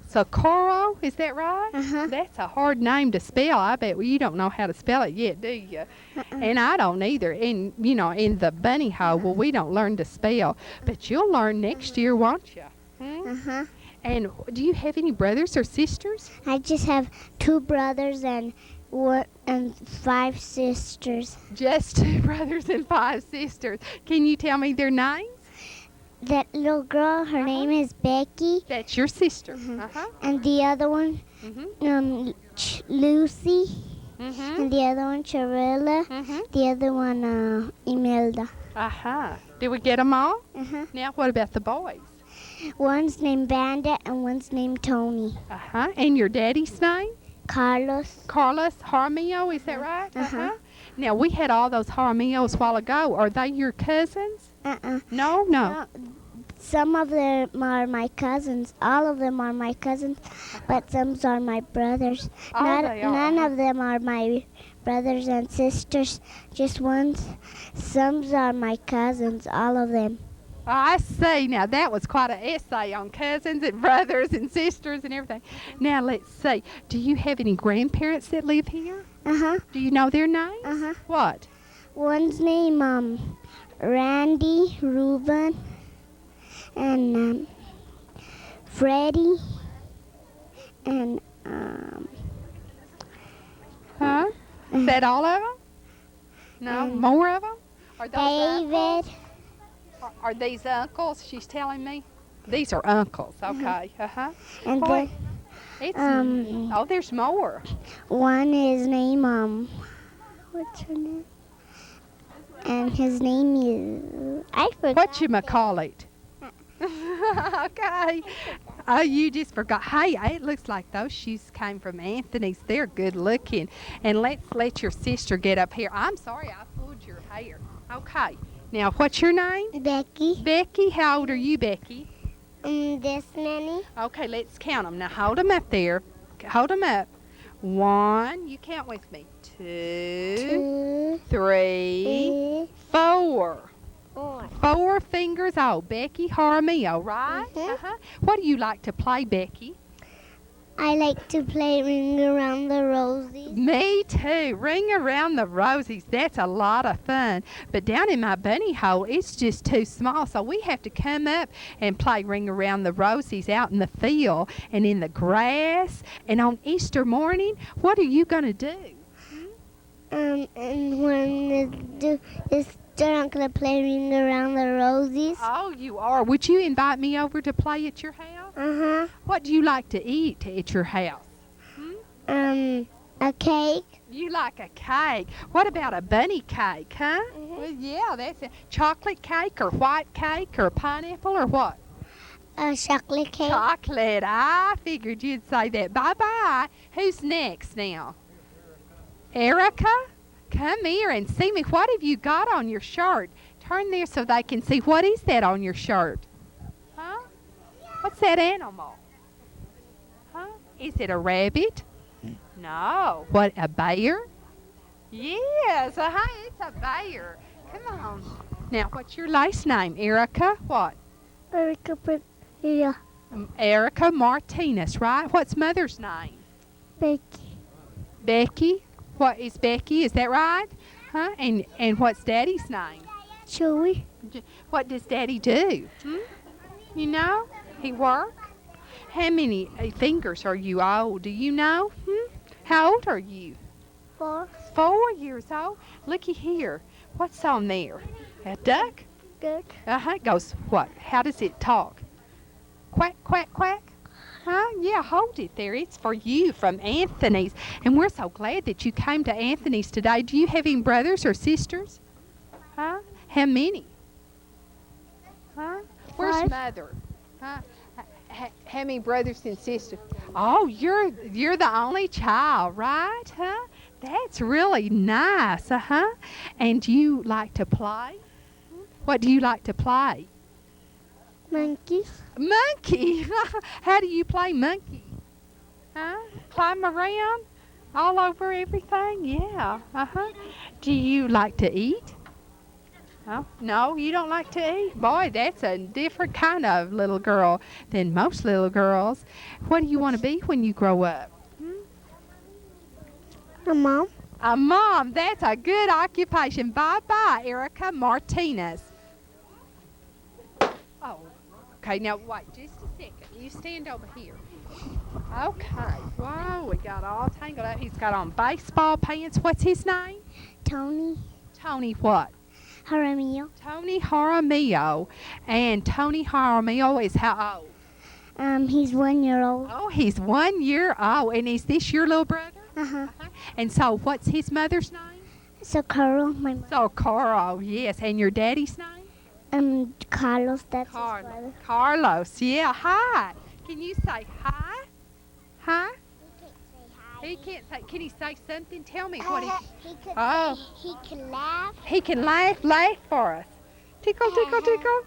Socorro, is that right? Uh-huh. That's a hard name to spell. I bet you don't know how to spell it yet, do you? And I don't either. And, you know, in the bunny hole, well, we don't learn to spell. But you'll learn next year, won't you? Uh-huh. And do you have any brothers or sisters? I just have 2 brothers and 5 sisters. Just 2 brothers and 5 sisters. Can you tell me their names? That little girl, her name is Becky, That's your sister. and the other one, Lucy, and the other one, Charilla, the other one, Imelda. Did we get them all? Uh-huh. Now, what about the boys? One's named Bandit and one's named Tony. And your daddy's name? Carlos. Carlos Jaramillo, is that right? Now, we had all those Jaramillos a while ago. Are they your cousins? No. Some of them are my cousins. All of them are my cousins, but some are my brothers. They are. None of them are my brothers and sisters. Just ones. Some are my cousins. All of them. I see. Now, that was quite an essay on cousins and brothers and sisters and everything. Now, let's see. Do you have any grandparents that live here? Do you know their names? What? One's name Randy, Reuben, and Freddie, and Is that all of them? No, more of them? Are those uncles? David. Are these uncles? She's telling me. These are uncles. Okay. And Boy, then it's there's more. one is named what's her name? And his name is I forgot. What you call it? Okay. Oh, you just forgot. Hey, it looks like those shoes came from Anthony's. They're good looking. And let's let your sister get up here. I'm sorry I pulled your hair. Okay. Now, what's your name? Becky. Becky. How old are you, Becky? This many. Okay, let's count them. Now, hold them up there. Hold them up. 1. You count with me. 2, 3, 3, 4. 4. 4 fingers. Oh, Becky Jaramillo, right? What do you like to play, Becky? I like to play Ring Around the Rosies. Me too. Ring Around the Rosies. That's a lot of fun. But down in my bunny hole, it's just too small. So we have to come up and play Ring Around the Rosies out in the field and in the grass. And on Easter morning, what are you going to do? And when it's still not gonna play Ring Around the Rosies. Oh, you are. Would you invite me over to play at your house? What do you like to eat at your house? A cake. You like a cake. What about a bunny cake, huh? Well, yeah, that's it. Chocolate cake or white cake or pineapple or what? A chocolate cake. Chocolate. I figured you'd say that. Bye-bye. Who's next now? Erica? Come here and see me. What have you got on your shirt? Turn there so they can see. What is that on your shirt? Huh? What's that animal? Huh? Is it a rabbit? No. What, a bear? Yes. It's a bear. Come on. Now, what's your last name, Erica? What? Erica. Yeah. Erica Martinez, right? What's mother's name? Becky. Becky? What is Becky? Is that right? Huh? And what's Daddy's name? Joey. What does Daddy do? You know? He work? How many fingers are you old? Do you know? How old are you? 4. 4 years old? Looky here. What's on there? A duck? Good. It goes what? How does it talk? Quack, quack, quack? Huh? Yeah, hold it there. It's for you from Anthony's. And we're so glad that you came to Anthony's today. Do you have any brothers or sisters? Huh? How many? Huh? Where's 5. Mother? Huh? How many brothers and sisters? Oh, you're the only child, right? Huh? That's really nice, And do you like to play? What do you like to play? Monkey. Monkey. How do you play monkey? Huh? Climb around all over everything? Yeah. Uh-huh. Do you like to eat? Oh, no, you don't like to eat? Boy, that's a different kind of little girl than most little girls. What do you want to be when you grow up? A mom. A mom. That's a good occupation. Bye-bye, Erica Martinez. Oh, okay. Now, wait just a second. You stand over here. Okay. Whoa, we got all tangled up. He's got on baseball pants. What's his name? Tony. Tony what? Jaramillo. Tony Jaramillo. And Tony Jaramillo is how old? He's 1 year old. Oh, he's 1 year old. And is this your little brother? Uh-huh. And so what's his mother's name? So Carl, my mom. So Carl, yes. And your daddy's name? Carlos, that's his brother. Carlos, yeah. Hi. Can you say hi? Hi? He can't say. Can he say something? Tell me what he. Oh. He can laugh. He can laugh for us. Tickle, tickle, tickle.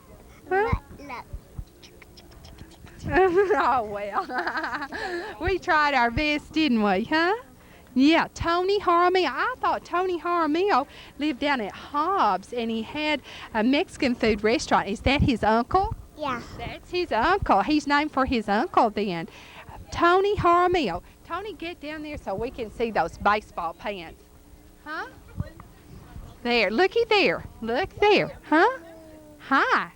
Huh? Look. Oh, well. We tried our best, didn't we, huh? Yeah, Tony Jaramillo. I thought Tony Jaramillo lived down at Hobbs, and he had a Mexican food restaurant. Is that his uncle? Yeah. That's his uncle. He's named for his uncle then. Tony Jaramillo. Tony, get down there so we can see those baseball pants. Huh? There. Looky there. Look there. Huh? Hi.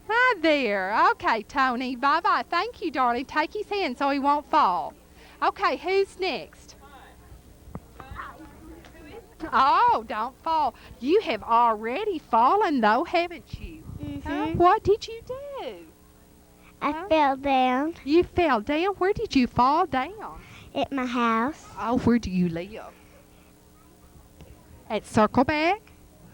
Hi there. Okay, Tony. Bye-bye. Thank you, darling. Take his hand so he won't fall. Okay, who's next? Oh, don't fall. You have already fallen, though, haven't you? Huh? What did you do? I fell down You fell down? Where did you fall down? at my house. Oh, where do you live? At Circleback?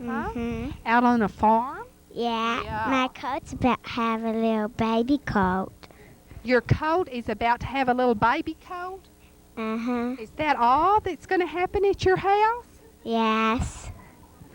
Huh? Out on a farm? Yeah. Yeah. My coat's about to have a little baby coat. Your coat is about to have a little baby coat? Uh-huh. Is that all that's going to happen at your house? Yes.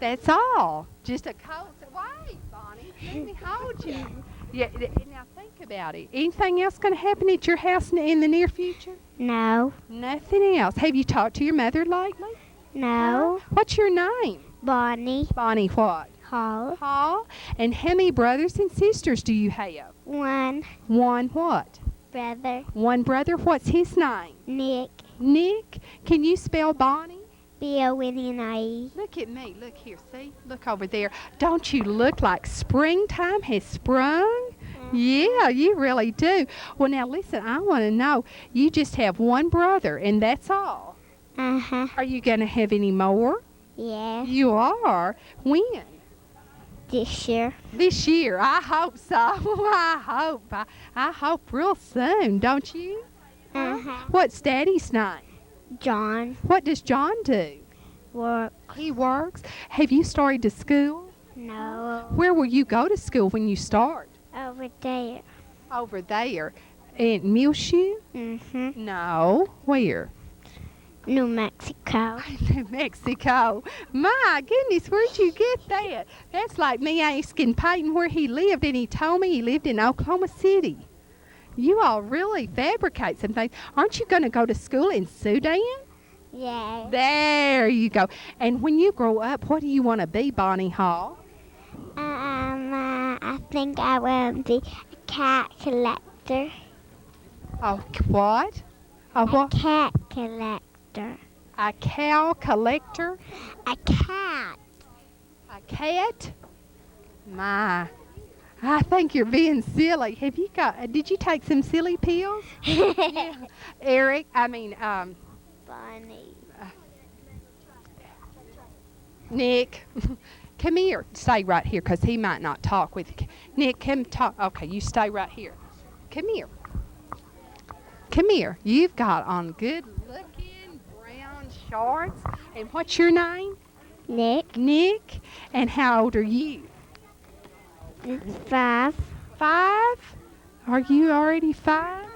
That's all. Just a coat. Wait, Bonnie. Let me hold you. Yeah. Now think about it. Anything else going to happen at your house in the near future? No. Nothing else. Have you talked to your mother lately? No. What's your name? Bonnie. Bonnie what? Hall. Hall. And how many brothers and sisters do you have? One. One what? Brother. One brother. What's his name? Nick. Nick. Can you spell Bonnie? B-O-N-N-I-E. Look at me. Look here. See? Look over there. Don't you look like springtime has sprung? Yeah, you really do. Well, now listen, I want to know. You just have one brother, and that's all. Uh-huh. Are you going to have any more? Yeah. You are. When? This year. This year. I hope so. I hope. I hope real soon, don't you? Uh-huh. What's Daddy's name? John. What does John do? Work. He works. Have you started to school? No. Where will you go to school when you start? Over there. Over there. In Muleshoe? Mm-hmm. No. Where? New Mexico. New Mexico. My goodness, where'd you get that? That's like me asking Peyton where he lived, and he told me he lived in Oklahoma City. You all really fabricate some things. Aren't you going to go to school in Sudan? Yeah. There you go. And when you grow up, what do you want to be, Bonnie Hall? I think I want to be a cat collector. Oh, what? A what? Cat collector. A cow collector? A cat. A cat? My. I think you're being silly. Did you take some silly pills? Yeah. Bunny. Nick, come here. Stay right here because he might not talk with you. Nick, come talk. Okay, you stay right here. Come here. Come here. You've got on good-looking brown shorts. And what's your name? Nick. Nick. And how old are you? It's 5. 5? Are you already 5?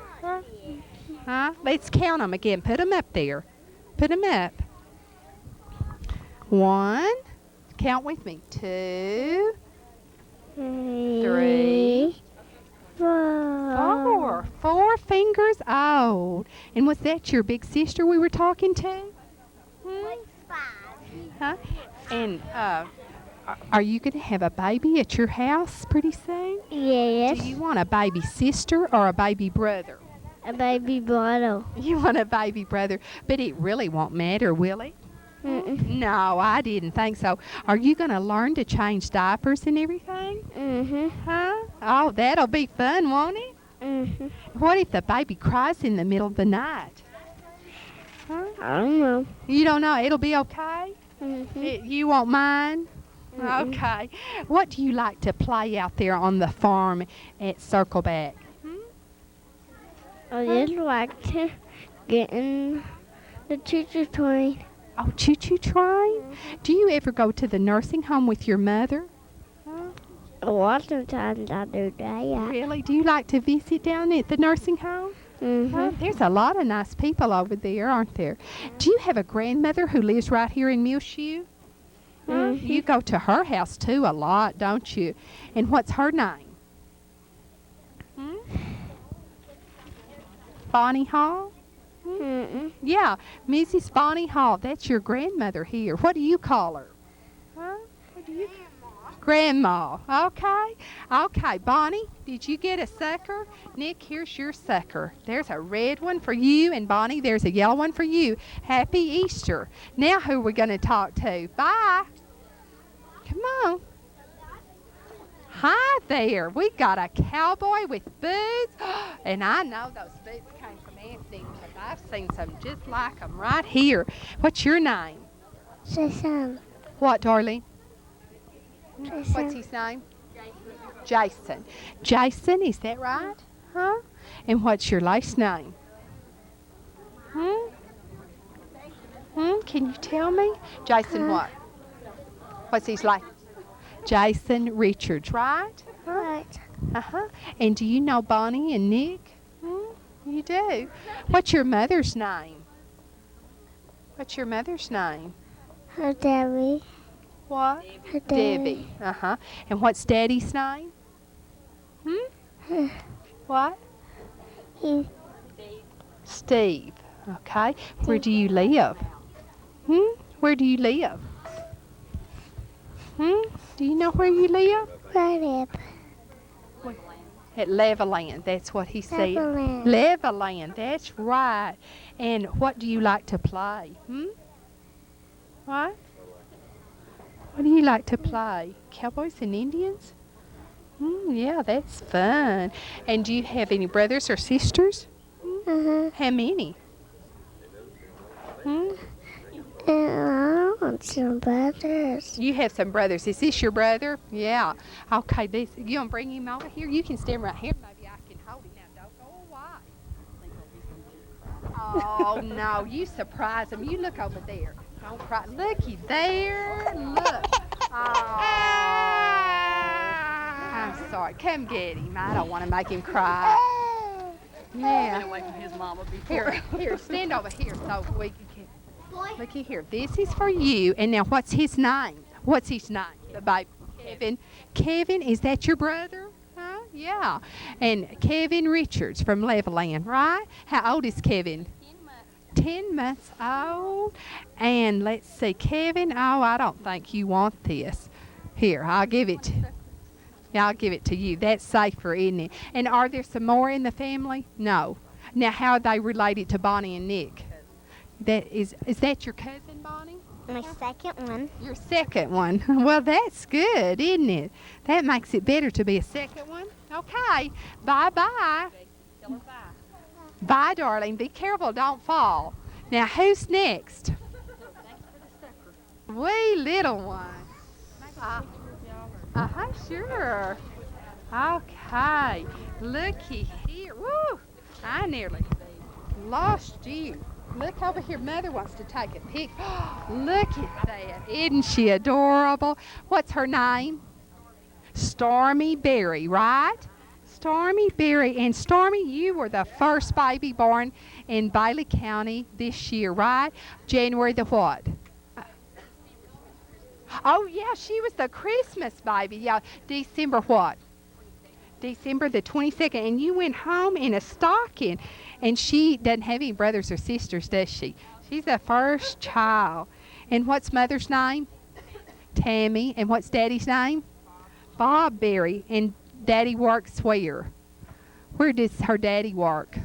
Huh? Let's count them again. Put them up there. Put them up. 1. Count with me. 2, 3, 4. 4 fingers old. And was that your big sister we were talking to? Huh? And are you going to have a baby at your house pretty soon? Yes. Do you want a baby sister or a baby brother? A baby bottle. You want a baby brother, but it really won't matter, will it? Mm-mm. No, I didn't think so. Are you going to learn to change diapers and everything? Mm-hmm. Huh? Oh, that'll be fun, won't it? Mm-hmm. What if the baby cries in the middle of the night? Huh? I don't know. You don't know. It'll be okay? Mm-hmm. You won't mind? Mm-mm. Okay. What do you like to play out there on the farm at Circleback? I just like to get in the choo-choo train. Oh, choo-choo train? Do you ever go to the nursing home with your mother? A lot of times I do that. Really? Do you like to visit down at the nursing home? Mm-hmm. There's a lot of nice people over there, aren't there? Do you have a grandmother who lives right here in Muleshoe? Mhm. You go to her house too a lot, don't you? And what's her name? Bonnie Hall? Mm-mm. Yeah, Mrs. Bonnie Hall. That's your grandmother here. What do you call her? What do you? Grandma. Okay. Okay, Bonnie, did you get a sucker? Nick, here's your sucker. There's a red one for you, and Bonnie, there's a yellow one for you. Happy Easter. Now who are we going to talk to? Bye. Come on. Hi there. We got a cowboy with boots. And I know those boots came from Anthony because I've seen some just like them right here. What's your name? Jason. What, darling? What's his name? Jason. Jason, is that right? Huh? And what's your last name? Can you tell me? Jason what? What's his last? Jason Richards, right? Right. Uh-huh. And do you know Bonnie and Nick? You do. What's your mother's name? What's your mother's name? Her Debbie. What? Her Debbie. Debbie. Uh-huh. And what's Daddy's name? What? He. Steve. Okay. Where do you live? Where do you live? Do you know where you live? Right up. At Leveland. That's what he said. Leveland. Leveland. That's right. And what do you like to play? What? What do you like to play? Cowboys and Indians? Yeah, that's fun. And do you have any brothers or sisters? Uh-huh. How many? I want some brothers. You have some brothers. Is this your brother? Yeah. Okay, you want to bring him over here? You can stand right here. Maybe I can hold him now. Don't go away. Oh, no. You surprise him. You look over there. Don't cry. Looky there. Look. Oh. I'm sorry. Come get him. I don't want to make him cry. Yeah. Away from his mama before. Here, stand over here so we can. Looky here. This is for you. And now, what's his name? What's his name? The baby. Kevin. Kevin, is that your brother? Huh? Yeah. And Kevin Richards from Leveland, right? How old is Kevin? 10 months old. And let's see, Kevin. Oh, I don't think you want this. Here, I'll give it. Yeah, I'll give it to you. That's safer, isn't it? And are there some more in the family? No. Now, how are they related to Bonnie and Nick? Is that your cousin, Bonnie? My second one. Your second one. Well, that's good, isn't it? That makes it better to be a second one. Okay. Bye-bye. Bye, darling. Be careful. Don't fall. Now, who's next? Wee little one. Sure. Okay. Looky here. Woo! I nearly lost you. Look over here. Mother wants to take a pic. Look at that. Isn't she adorable? What's her name? Stormy Berry, right? Stormy Berry. And Stormy, you were the first baby born in Bailey County this year, right? January the what? Oh, yeah, she was the Christmas baby. Yeah, December what? December the 22nd, and you went home in a stocking. And she doesn't have any brothers or sisters, does she? She's the first child. And what's mother's name? Tammy. And what's daddy's name? Bob Berry. And daddy works where? Where does her daddy work?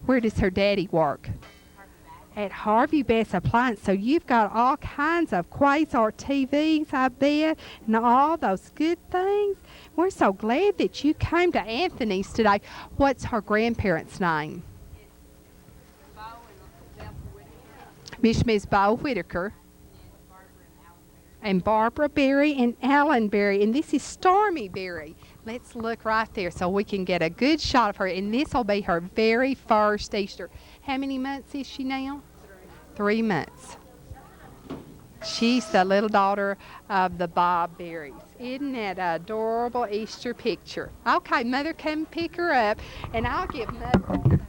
Where does her daddy work? At Harvey Best Appliance. So you've got all kinds of Quasar TVs, I bet, and all those good things. We're so glad that you came to Anthony's today. What's her grandparents' name? Miss Bo Whitaker. And Barbara Berry and Alan Berry. And this is Stormy Berry. Let's look right there so we can get a good shot of her. And this will be her very first Easter. How many months is she now? 3 months. She's the little daughter of the Bob Berries. Isn't that an adorable Easter picture? Okay, Mother, come pick her up, and I'll give Mother.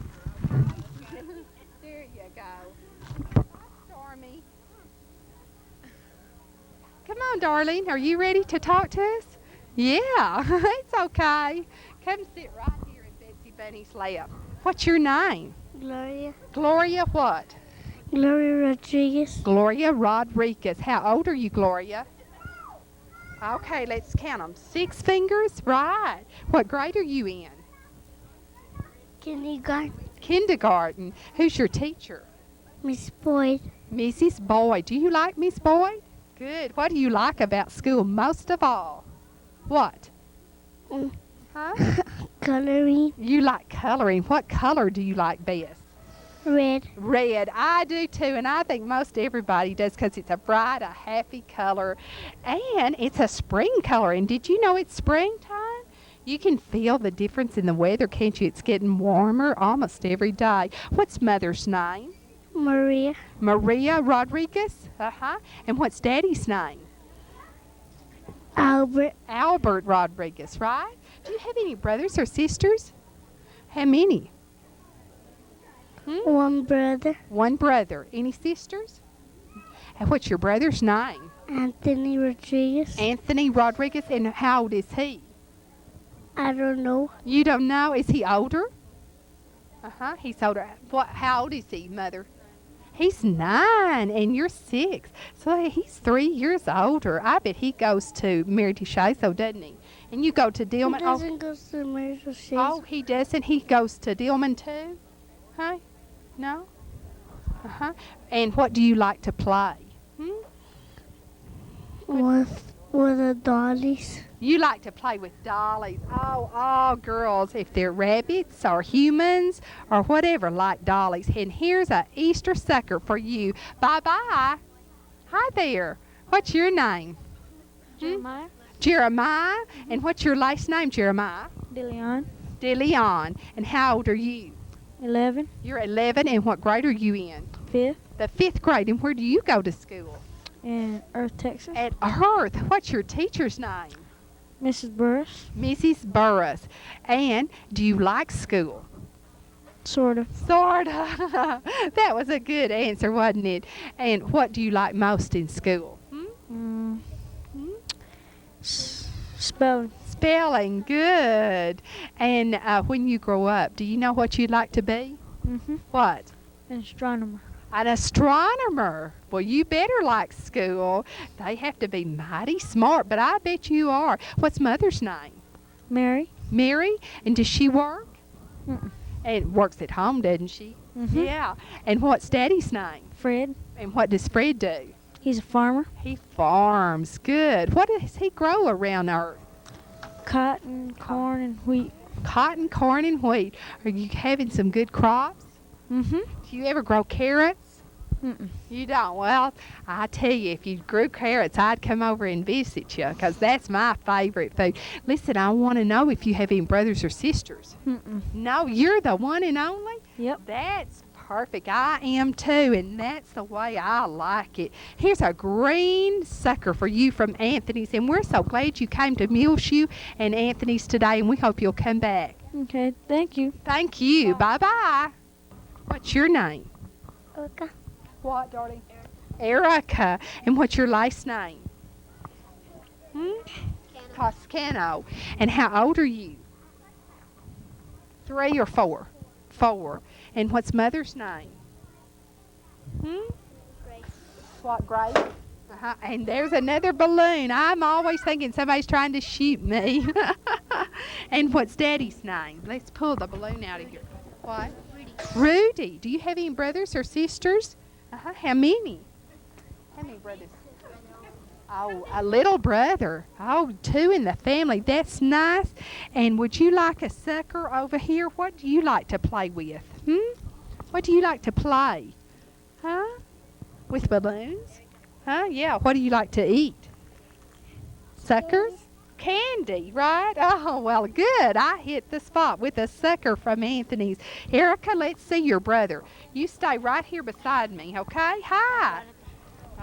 There you go. Hi, Stormy. Come on, darling. Are you ready to talk to us? Yeah, it's okay. Come sit right here in Betsy Bunny's lap. What's your name? Gloria. Gloria what? Gloria Rodriguez. Gloria Rodriguez. How old are you, Gloria? Okay, let's count them. 6 fingers? Right. What grade are you in? Kindergarten. Kindergarten. Who's your teacher? Miss Boyd. Mrs. Boyd. Do you like Miss Boyd? Good. What do you like about school most of all? What? Mm. Huh? Coloring. You like coloring. What color do you like best? Red. Red. I do too, and I think most everybody does because it's a bright, a happy color, and it's a spring color. And did you know it's springtime? You can feel the difference in the weather, can't you? It's getting warmer almost every day. What's Mother's name? Maria. Maria Rodriguez. Uh-huh. And what's Daddy's name? Albert. Albert Rodriguez, right? Do you have any brothers or sisters? How many? One brother. One brother. Any sisters? And what's your brother's name? Anthony Rodriguez. Anthony Rodriguez. And how old is he? I don't know. You don't know? Is he older? Uh-huh. He's older. How old is he, Mother? He's 9 and you're 6. So he's 3 years older. I bet he goes to Mary DeShazo, doesn't he? And you go to Dillman. He doesn't go to Mary DeShazo. Oh, he doesn't? He goes to Dillman too? Huh? No? Uh-huh. And what do you like to play? With the dollies. You like to play with dollies. Oh, all girls, if they're rabbits or humans or whatever, like dollies. And here's a Easter sucker for you. Bye-bye. Hi there. What's your name? Jeremiah. Jeremiah. And what's your last name, Jeremiah? DeLeon. DeLeon. And how old are you? 11. You're 11. And what grade are you in? 5th. The 5th grade. And where do you go to school? In Earth, Texas. At Earth. What's your teacher's name? Mrs. Burris. Mrs. Burris. And do you like school? Sort of. Sorta. That was a good answer, wasn't it? And what do you like most in school? Spelling. Spelling. Good. And when you grow up, do you know what you'd like to be? What? An astronomer. An astronomer. Well, you better like school. They have to be mighty smart, but I bet you are. What's Mother's name? Mary. Mary. And does she work? And works at home, doesn't she? Yeah. And what's Daddy's name? Fred. And what does Fred do? He's a farmer. He farms. Good. What does he grow around Earth? Cotton, corn, and wheat. Cotton, corn, and wheat. Are you having some good crops? Do you ever grow carrots? You don't? Well, I tell you, if you grew carrots, I'd come over and visit you because that's my favorite food. Listen, I want to know if you have any brothers or sisters. No, you're the one and only? Yep. That's perfect. I am too, and that's the way I like it. Here's a green sucker for you from Anthony's, and we're so glad you came to Muleshoe and Anthony's today, and we hope you'll come back. Okay, thank you. Thank you. Bye-bye. What's your name? Erica. What, darling? Erica. And what's your last name? Toscano. And how old are you? 3 or 4? 4. And what's mother's name? Grace. What, Grace? Uh-huh. And there's another balloon. I'm always thinking somebody's trying to shoot me. And what's Daddy's name? Let's pull the balloon out of here. What? Rudy. Do you have any brothers or sisters? Uh-huh. How many? How many brothers? Oh, a little brother. Oh, 2 in the family. That's nice. And would you like a sucker over here? What do you like to play with? What do you like to play? Huh? With balloons? Huh? Yeah. What do you like to eat? Suckers? Candy, right? Oh, well, good. I hit the spot with a sucker from Anthony's. Erica, let's see your brother. You stay right here beside me, okay? Hi.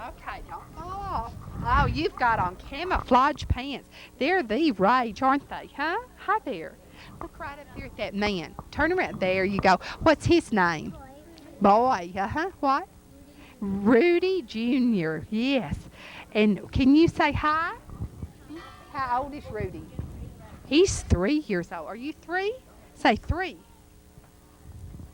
Okay, don't fall off. Oh, you've got on camouflage pants. They're the rage, aren't they, huh? Hi there. Look right up there at that man. Turn around. There you go. What's his name? Boy. Uh-huh. What? Rudy Jr. Yes. And can you say hi? How old is Rudy? He's 3 years old. Are you 3? Say 3.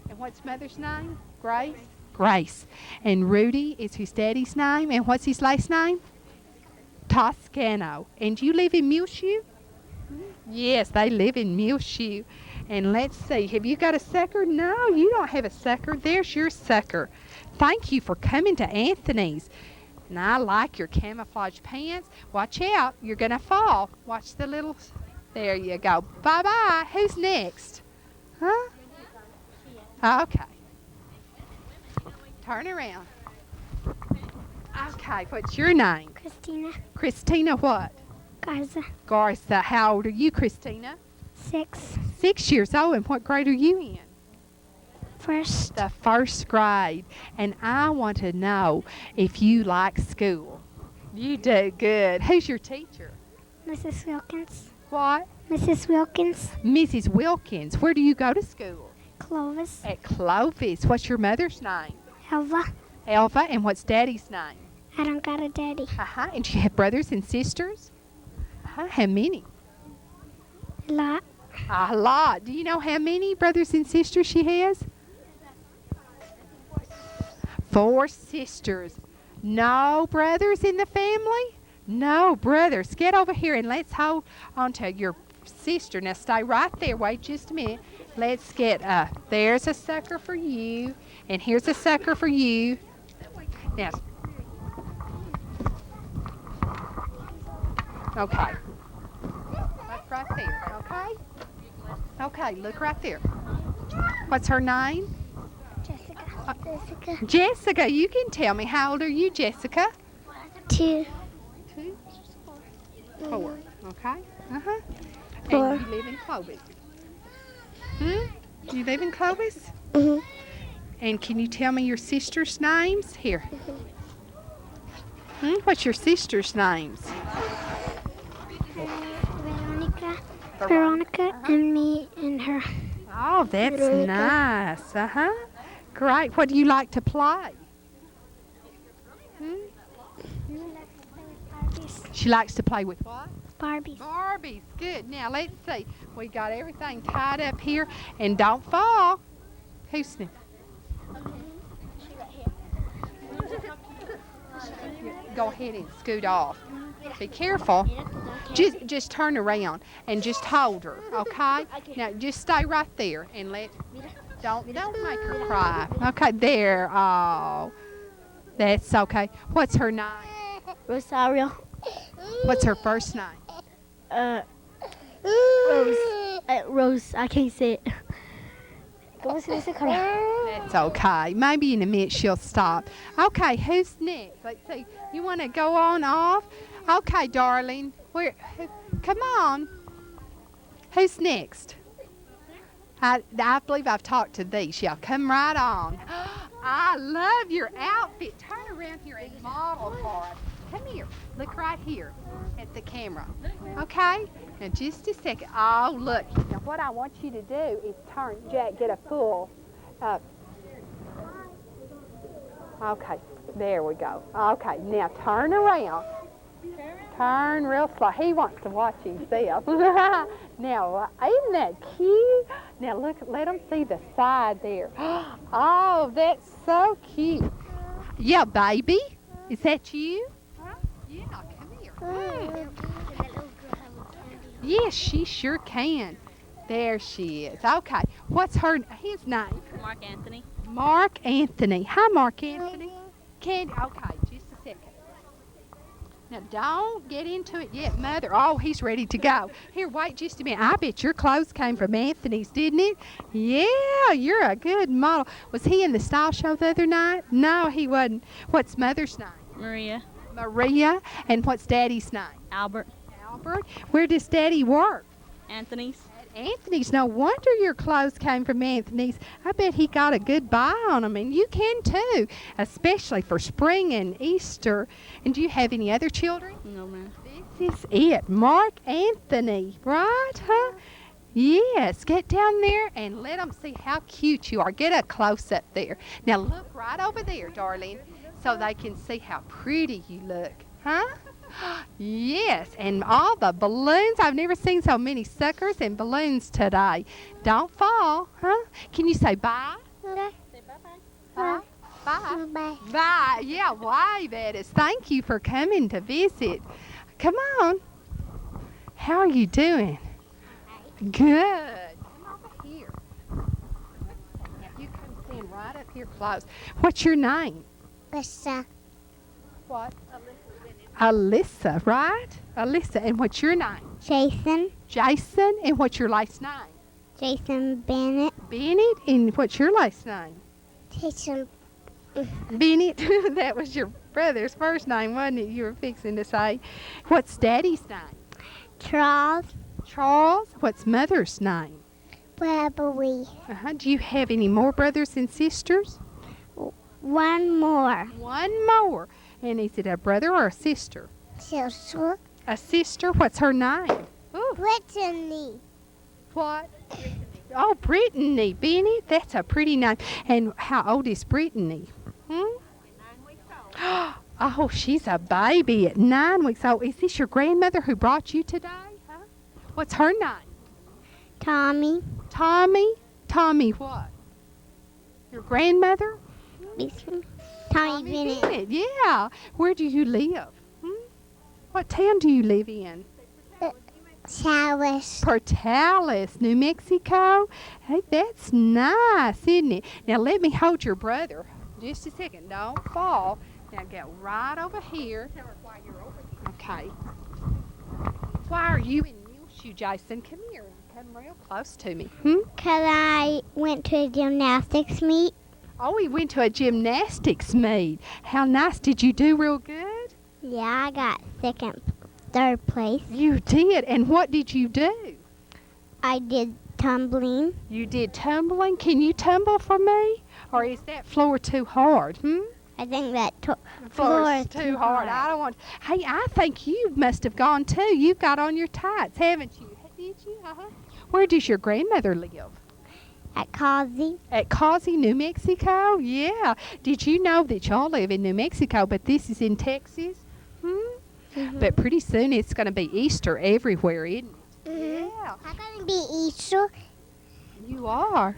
And what's mother's name? Grace? Grace. And Rudy is his daddy's name. And what's his last name? Toscano. And you live in Muleshoe? Yes, they live in Muleshoe. And let's see, have you got a sucker? No, you don't have a sucker. There's your sucker. Thank you for coming to Anthony's. And I like your camouflage pants. Watch out, you're going to fall. Watch the little, there you go. Bye-bye. Who's next? Huh? Okay. Turn around. Okay, what's your name? Christina. Christina what? Garza. Garza. How old are you, Christina? 6. 6 years old. And what grade are you in? First. The 1st grade. And I want to know if you like school. You do good. Who's your teacher? Mrs. Wilkins. What? Mrs. Wilkins. Mrs. Wilkins. Where do you go to school? Clovis. At Clovis. What's your mother's name? Elva. Elva. And what's Daddy's name? I don't got a daddy. Uh-huh. And do you have brothers and sisters? Uh-huh. How many? A lot. A lot. Do you know how many brothers and sisters she has? 4 sisters. No brothers in the family? No brothers. Get over here and let's hold on to your sister. Now stay right there. Wait just a minute. Let's get, there's a sucker for you. And here's a sucker for you. Now, okay. Look right there, okay? Okay, look right there. What's her name? Jessica. Jessica, you can tell me. How old are you, Jessica? 2. 2? 4. Okay. Uh-huh. 4. And you live in Clovis. You live in Clovis? Mm-hmm. And can you tell me your sisters' names? Here. What's your sisters' names? Veronica and me and her. Oh, that's Veronica. nice. Uh-huh. Great. What do you like to play? She likes to play with what? Barbies. Barbies. Good. Now, let's see. We got everything tied up here. And don't fall. Who's sniffing? Go ahead and scoot off. Be careful. Just turn around and just hold her, okay? Now, just stay right there and don't make her cry. Okay, there. Oh, that's okay. What's her name? Rosario. What's her first name? Rose. Rose. I can't say it. That's okay. Maybe in a minute she'll stop. Okay, who's next? Let's see. You want to go on off? Okay, darling. Come on. Who's next? I believe I've talked to these. Yeah, come right on. I love your outfit. Turn around here and model for us. Come here. Look right here at the camera. Okay? Now, just a second. Oh, look. Now, what I want you to do is turn, Jack, get a full. Okay. There we go. Okay. Now, turn around. turn real slow. He wants to watch himself. Now, isn't that cute? Now, look, let him see the side there. Oh, that's so cute. Yeah, baby. Is that you? Huh? Yeah, come here. Yes, she sure can. There she is. Okay. What's his name? Mark Anthony. Mark Anthony. Hi, Mark Anthony. Candy. Okay, just a second. Now, don't get into it yet, Mother. Oh, he's ready to go. Here, wait just a minute. I bet your clothes came from Anthony's, didn't it? Yeah, you're a good model. Was he in the style show the other night? No, he wasn't. What's Mother's name? Maria. Maria. And what's Daddy's name? Albert. Albert. Where does Daddy work? Anthony's. Anthony's. No wonder your clothes came from Anthony's. I bet he got a good buy on them, and you can too, especially for spring and Easter. And do you have any other children? No, ma'am. This is it, Mark Anthony, right? Huh? Yes. Get down there and let them see how cute you are. Get a close up there. Now look right over there, darling, so they can see how pretty you look, huh? Yes, and all the balloons. I've never seen so many suckers and balloons today. Don't fall, huh? Can you say bye? Say bye-bye. Bye. Bye. Bye. Bye. Yeah, wave at us. Thank you for coming to visit. Come on. How are you doing? Good. Come over here. Now you come stand right up here close. What's your name? Lisa. What? Alyssa, right? Alyssa, and what's your name? Jason. Jason, and what's your last name? Jason Bennett. Bennett, and what's your last name? Jason. Bennett, that was your brother's first name, wasn't it? You were fixing to say. What's Daddy's name? Charles. Charles. What's Mother's name? Beverly. Do you have any more brothers and sisters? One more. One more. And is it a brother or a sister? Sister. A sister. What's her name? Ooh. Brittany. What? Oh, Brittany. Bennett, that's a pretty name. And how old is Brittany? 9 weeks old. Oh, she's a baby at 9 weeks old. Is this your grandmother who brought you today? Huh? What's her name? Tommy. Tommy? Tommy what? Your grandmother? Tommy Bennett. Yeah. Where do you live? What town do you live in? Chalice. Portales, New Mexico. Hey, that's nice, isn't it? Now let me hold your brother. Just a second. Don't fall. Now get right over here. Tell her why you're over here. Okay. Why are you in Muleshoe, Jason? Come here. Come real close to me. Because I went to a gymnastics meet. Oh, we went to a gymnastics meet. How nice. Did you do real good? Yeah, I got third place. You did. And what did you do? I did tumbling. You did tumbling. Can you tumble for me? Or is that floor too hard? I think that Floor's floor is too hard. I don't want. Hey, I think you must have gone too. You've got on your tights, haven't you? Did you? Where does your grandmother live? At Causey. At Causey, New Mexico? Yeah. Did you know that y'all live in New Mexico, but this is in Texas? But pretty soon it's going to be Easter everywhere, isn't it? Yeah. I'm going to be Easter. You are.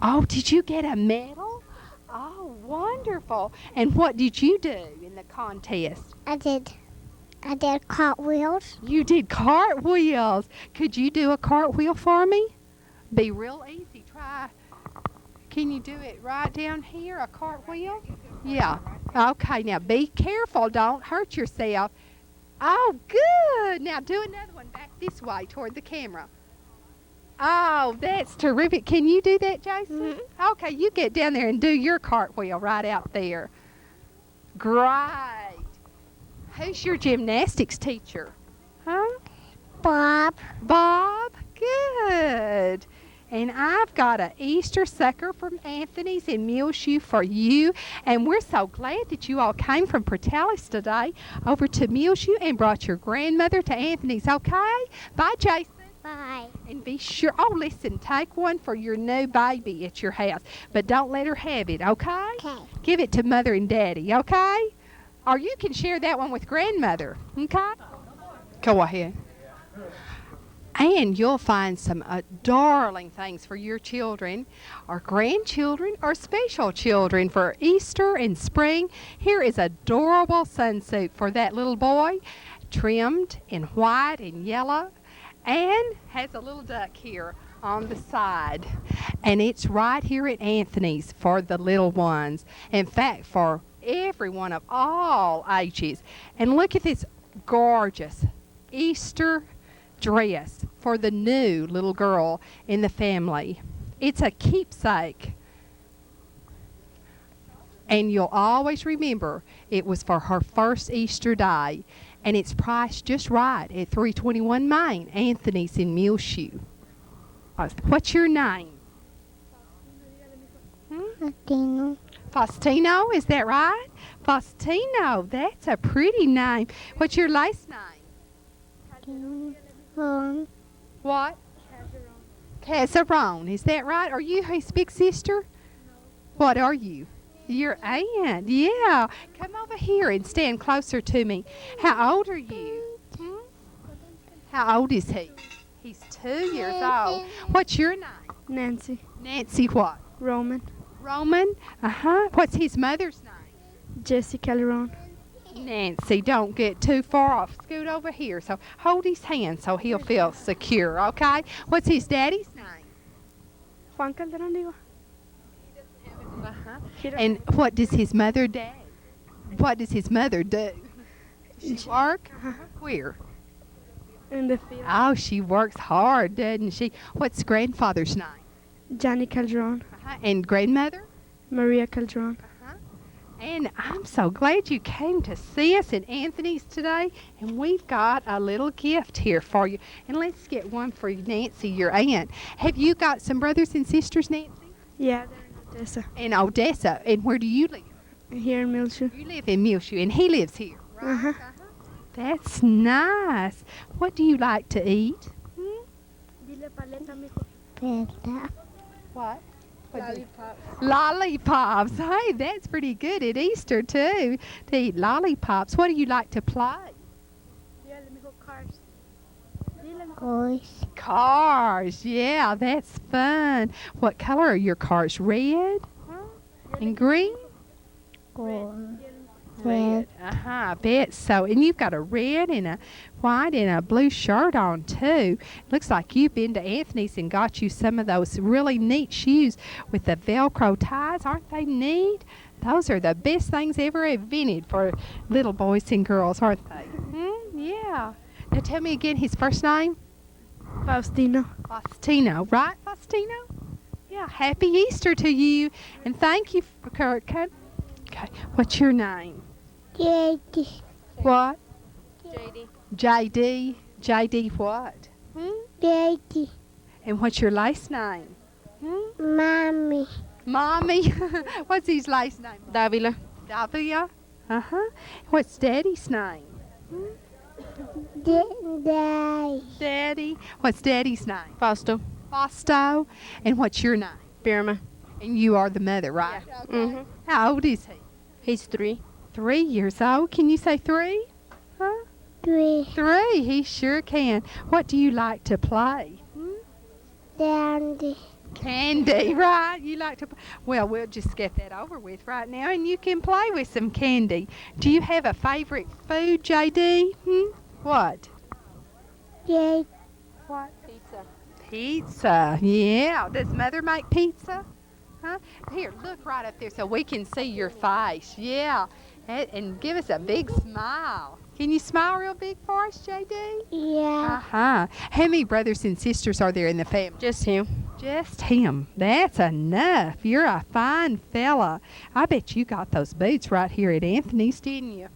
Oh, did you get a medal? Oh, wonderful. And what did you do in the contest? I did cartwheels. You did cartwheels. Could you do a cartwheel for me? Be real easy. Try. Can you do it right down here, a cartwheel? Yeah. Okay, now be careful. Don't hurt yourself. Oh, good. Now do another one back this way toward the camera. Oh, that's terrific. Can you do that, Jason? Okay, you get down there and do your cartwheel right out there. Great. Who's your gymnastics teacher? Huh? Bob. Bob? Good. And I've got an Easter sucker from Anthony's in Muleshoe for you. And we're so glad that you all came from Portales today over to Muleshoe and brought your grandmother to Anthony's, okay? Bye, Jason. Bye. And be sure, oh, listen, take one for your new baby at your house. But don't let her have it, okay? Okay. Give it to Mother and Daddy, okay? Or you can share that one with grandmother. Okay? Go ahead. And you'll find some darling things for your children or grandchildren or special children for Easter and spring. Here is adorable sunsuit for that little boy, trimmed in white and yellow, and has a little duck here on the side. And it's right here at Anthony's for the little ones. In fact, for everyone of all ages. And look at this gorgeous Easter dress for the new little girl in the family. It's a keepsake. And you'll always remember it was for her first Easter day. And it's priced just right at $3.21 Main, Anthony's in Muleshoe. What's your name? Latino. Faustino, is that right? Faustino, that's a pretty name. What's your last name? What? Casarone, is that right? Are you his big sister? What are you? Your aunt, yeah. Come over here and stand closer to me. How old are you? How old is he? He's 2 years old. What's your name? Nancy. Nancy what? Roman. Roman? Uh-huh. What's his mother's name? Jesse Calderon. Nancy, don't get too far off. Scoot over here. So hold his hand so he'll feel secure, okay? What's his daddy's name? Juan Calderon, digo. Uh-huh. And what does his mother do? What does his mother do? She work? Where? In the field. Oh, she works hard, doesn't she? What's grandfather's name? Johnny Calderon. Uh-huh. And grandmother? Maria Calderon. And I'm so glad you came to see us at Anthony's today. And we've got a little gift here for you. And let's get one for Nancy, your aunt. Have you got some brothers and sisters, Nancy? Yeah, they're in Odessa. In Odessa. And where do you live? Here in Muleshoe. You live in Muleshoe, and he lives here, right? Uh-huh. That's nice. What do you like to eat? Pizza. What? Lollipops. Lollipops. Hey, that's pretty good at Easter, too, to eat lollipops. What do you like to play? Boys. Cars. Yeah, that's fun. What color are your cars? Red and green? Gold. Red. Uh-huh, I bet so. And you've got a red and a white and a blue shirt on, too. Looks like you've been to Anthony's and got you some of those really neat shoes with the Velcro ties. Aren't they neat? Those are the best things ever invented for little boys and girls, aren't they? Yeah. Now tell me again his first name. Faustino. Faustino, right, Faustino? Yeah, happy Easter to you. And thank you for Kurt. Okay, what's your name? JD. What? JD. JD. JD what? JD. And what's your last name? Mommy. Mommy. What's his last name? Davila. Davila. Uh-huh. What's Daddy's name? Daddy. Daddy. What's Daddy's name? Fausto. Fausto. And what's your name? Birma. And you are the mother, right? Mm-hmm. How old is he? He's 3. 3 years old. Can you say 3? Huh? 3. 3. He sure can. What do you like to play? Dandy. Candy, right? You like to play? Well, we'll just get that over with right now, and you can play with some candy. Do you have a favorite food, JD? What? JD. What? Pizza. Pizza, yeah. Does Mother make pizza? Huh? Here, look right up there so we can see your face. Yeah. And give us a big smile. Can you smile real big for us, JD? Yeah. Uh-huh. How many brothers and sisters are there in the family? Just him. Just him. That's enough. You're a fine fella. I bet you got those boots right here at Anthony's, didn't you?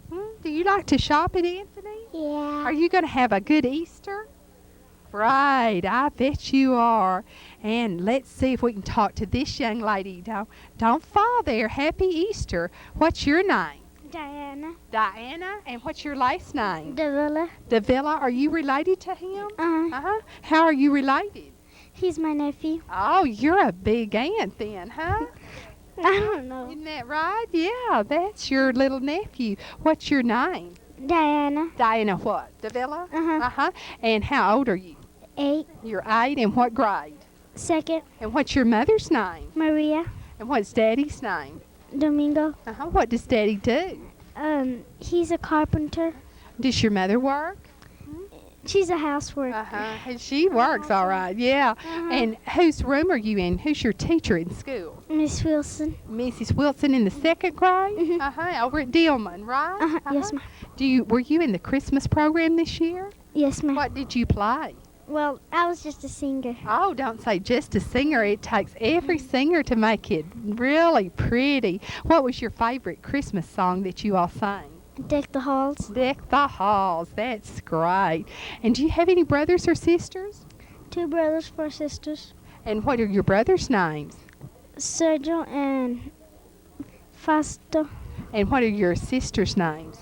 Do you like to shop at Anthony's? Yeah. Are you going to have a good Easter? Right, I bet you are. And let's see if we can talk to this young lady. Don't fall there. Happy Easter. What's your name? Diana. Diana. And what's your last name? Davila. Davila. Are you related to him? Uh-huh. How are you related? He's my nephew. Oh, you're a big aunt then, huh? I don't know. Isn't that right? Yeah, that's your little nephew. What's your name? Diana, Diana what? Davila? Uh-huh. Uh-huh. And how old are you? 8. You're 8. And what grade? 2nd, And what's your mother's name? Maria, And what's Daddy's name? Domingo. Uh-huh. What does Daddy do? He's a carpenter. Does your mother work? She's a houseworker. Uh-huh. And she works all right, yeah. And whose room are you in? Who's your teacher in school? Miss Wilson. Mrs. Wilson in the 2nd grade? Uh-huh. Over at Dillman, right? Yes, ma'am. Were you in the Christmas program this year? Yes, ma'am. What did you play? Well, I was just a singer. Oh, don't say just a singer. It takes every singer to make it really pretty. What was your favorite Christmas song that you all sang? Deck the halls. Deck the halls. That's great. And do you have any brothers or sisters? 2 brothers, 4 sisters. And what are your brothers' names? Sergio and Fausto. And what are your sisters' names?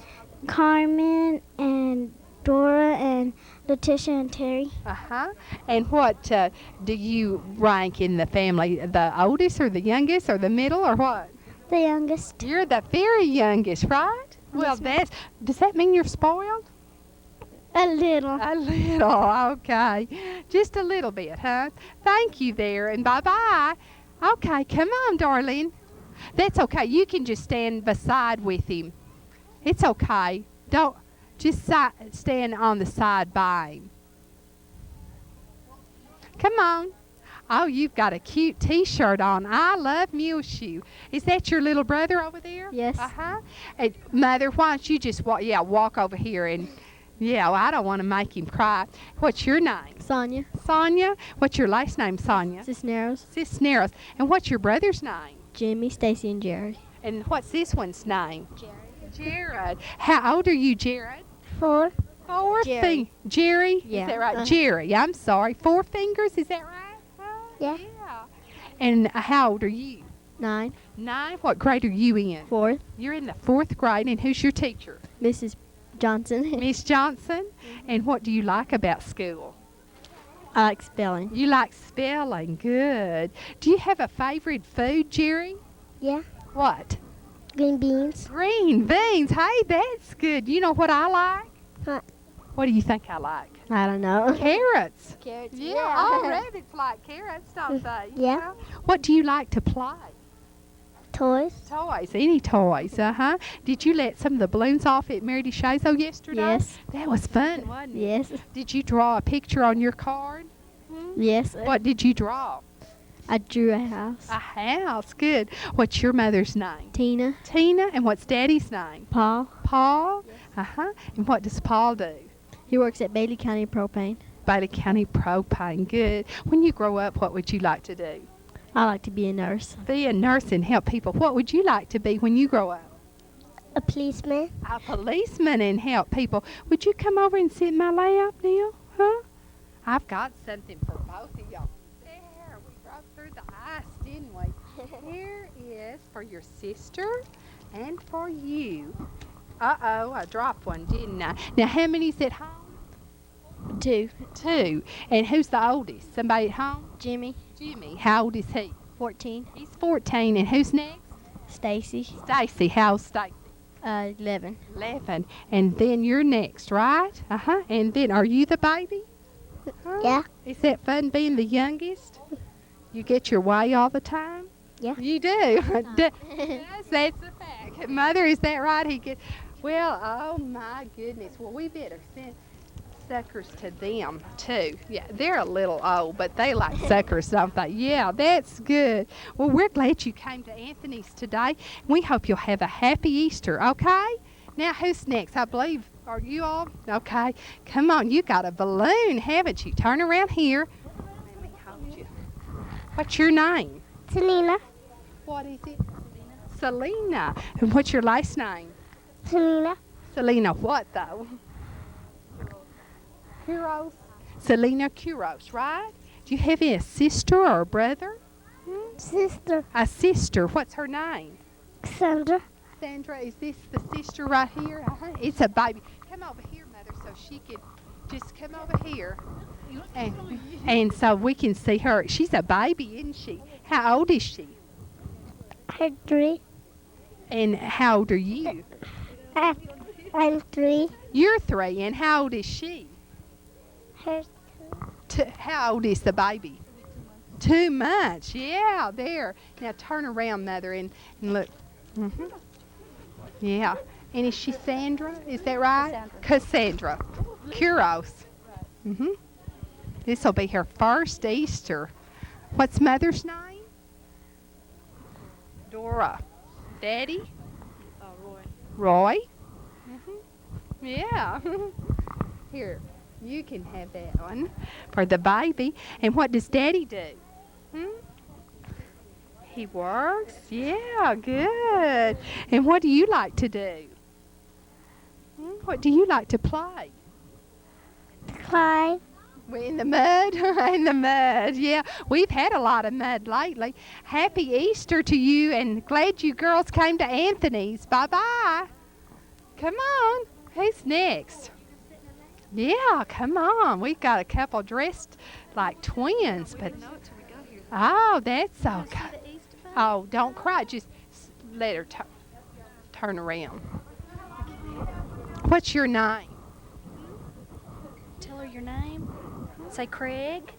Carmen and Dora and Letitia and Terry. Uh-huh. And what do you rank in the family? The oldest or the youngest or the middle or what? The youngest. You're the very youngest, right? Well, does that mean you're spoiled? A little. A little, okay. Just a little bit, huh? Thank you there, and bye-bye. Okay, come on, darling. That's okay. You can just stand beside with him. It's okay. Don't just stand on the side by him. Come on. Oh, you've got a cute T-shirt on. I love Muleshoe. Is that your little brother over there? Yes. Uh-huh. Hey, Mother, why don't you just walk over here and, well, I don't want to make him cry. What's your name? Sonia. Sonia. What's your last name, Sonia? Cisneros. Cisneros. And what's your brother's name? Jimmy, Stacy, and Jerry. And what's this one's name? Jared. How old are you, Jared? 4. 4 Jerry. Jerry? Yeah. Is that right? Uh-huh. Jerry, I'm sorry. 4 fingers, is that right? Yeah. And how old are you? 9. 9. What grade are you in? 4th. You're in the 4th grade, and who's your teacher? Mrs. Johnson. Miss Johnson. And what do you like about school? I like spelling. You like spelling. Good. Do you have a favorite food, Jerry? Yeah. What? Green beans. Green beans. Hey, that's good. You know what I like? What? What do you think I like? I don't know. Carrots. Carrots. Yeah, all rabbits like carrots, don't they? Yeah. What do you like to play? Toys. Toys, any toys, uh-huh. Did you let some of the balloons off at Mary DeShazo yesterday? Yes. That was fun, wasn't it? Yes. Did you draw a picture on your card? Yes. What did you draw? I drew a house. A house, good. What's your mother's name? Tina. Tina, and what's Daddy's name? Paul. Paul? Uh-huh. And what does Paul do? He works at Bailey County Propane. Bailey County Propane, good. When you grow up, what would you like to do? I like to be a nurse. Be a nurse and help people. What would you like to be when you grow up? A policeman. A policeman and help people. Would you come over and sit in my lap now? Huh? I've got something for both of y'all. There, we broke through the ice, didn't we? Here is for your sister and for you. Uh-oh, I dropped one, didn't I? Now, how many's at home? 2. 2. And who's the oldest? Somebody at home? Jimmy. Jimmy. How old is he? 14. He's 14. And who's next? Stacy. Stacy. How's Stacy? 11. 11. And then you're next, right? Uh-huh. And then are you the baby? Huh? Yeah. Is that fun being the youngest? You get your way all the time? Yeah. You do. Yes, that's a fact. Mother, is that right? Well, oh my goodness. Well, we better send suckers to them too. Yeah, they're a little old, but they like suckers, don't they? Yeah, that's good. Well, we're glad you came to Anthony's today. We hope you'll have a happy Easter, okay? Now, who's next? I believe, are you all? Okay, come on. You got a balloon, haven't you? Turn around here. Let me hold you. What's your name? Selena. What is it? Selena. And what's your last name? Selena. Selena what, though? Kuros. Selena Kuros, right? Do you have a sister or a brother? Sister. A sister. What's her name? Sandra. Sandra, is this the sister right here? Uh-huh. It's a baby. Come over here, Mother, so she can just come over here. And so we can see her. She's a baby, isn't she? How old is she? Her 3. And how old are you? I'm 3. You're 3. And how old is she? Her How old is the baby? 2 months. Yeah, there. Now turn around, Mother, and look. Yeah. And is she Sandra? Is that right? Cassandra. Kuros. This will be her first Easter. What's Mother's name? Dora. Daddy? Roy. Yeah. Here, you can have that one for the baby. And what does Daddy do? He works? Yeah, good. And what do you like to do? What do you like to play? Play. We're in the mud? In the mud, yeah. We've had a lot of mud lately. Happy Easter to you, and glad you girls came to Anthony's. Bye-bye. Come on. Who's next? Yeah, come on. We've got a couple dressed like twins. But oh, that's okay. Oh, don't cry. Just let her turn around. What's your name? Tell her your name. Say Craig.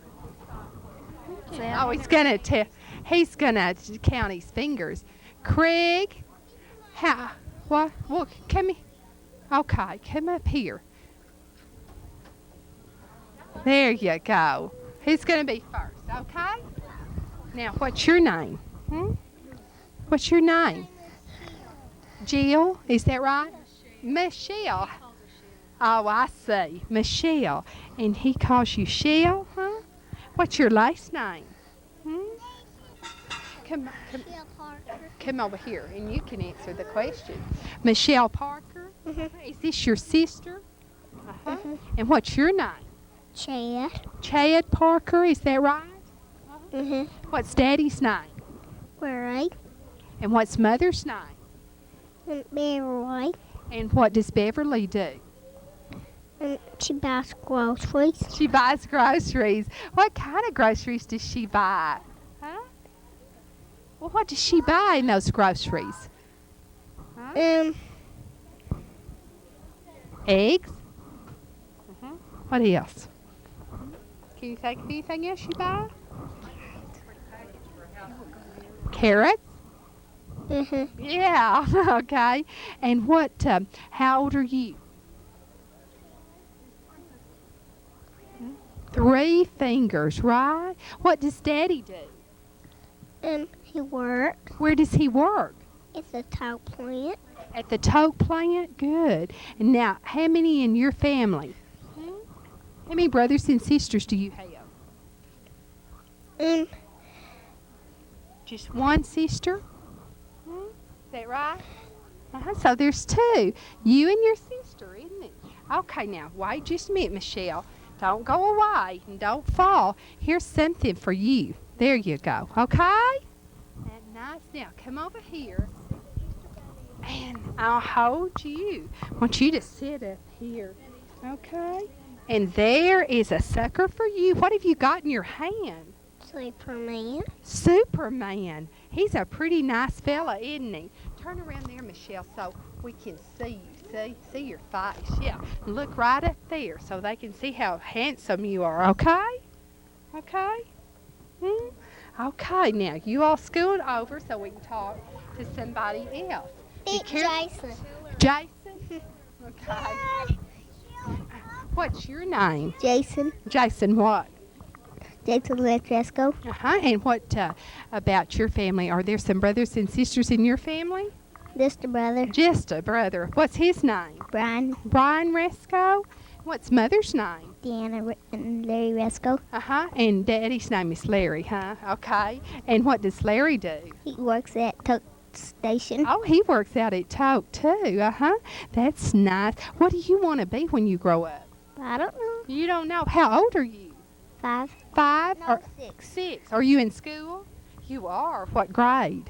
Oh, he's gonna count his fingers. Craig, how? What? Well, come here. Okay, come up here. There you go. Who's gonna be first? Okay. Now, what's your name? What's your name? Jill. Is that right? Michelle. Oh, I see. Michelle. And he calls you Shell, huh? What's your last name? Come over here, and you can answer the question. Michelle Parker? Is this your sister? And what's your name? Chad. Chad Parker, is that right? What's Daddy's name? Right. And what's Mother's name? Beverly. And what does Beverly do? She buys groceries. She buys groceries. What kind of groceries does she buy? Huh? Well, what does she buy in those groceries? Eggs? What else? Can you think of anything else you buy? Carrots? Yeah, okay. And what, how old are you? 3 fingers, right? What does Daddy do? He works. Where does he work? It's a tow plant. At the tote plant? Good. And now, how many in your family? How many brothers and sisters do you have? Just one sister? Is that right? So there's 2. You and your sister, isn't it? Okay, now, wait just a minute, Michelle. Don't go away and don't fall. Here's something for you. There you go. Okay? That's nice. Now, come over here. And I'll hold you. I want you to sit up here. Okay? And there is a sucker for you. What have you got in your hand? Superman. Superman. He's a pretty nice fella, isn't he? Turn around there, Michelle, so we can see you. See your face. Yeah. Look right up there so they can see how handsome you are. Okay? Okay? Okay, now you all scoot over so we can talk to somebody else. Jason. Jason? Okay. What's your name? Jason. Jason what? Jason Letresco. And what about your family? Are there some brothers and sisters in your family? Just a brother. Just a brother. What's his name? Brian. Brian Resco. What's Mother's name? Deanna and Larry Resco. And Daddy's name is Larry, huh? Okay. And what does Larry do? He works at Tote Station. Oh, he works out at Tote too. That's nice. What do you want to be when you grow up? I don't know. You don't know. How old are you? 5. 5? No, or 6. 6. Are you in school? You are. What grade?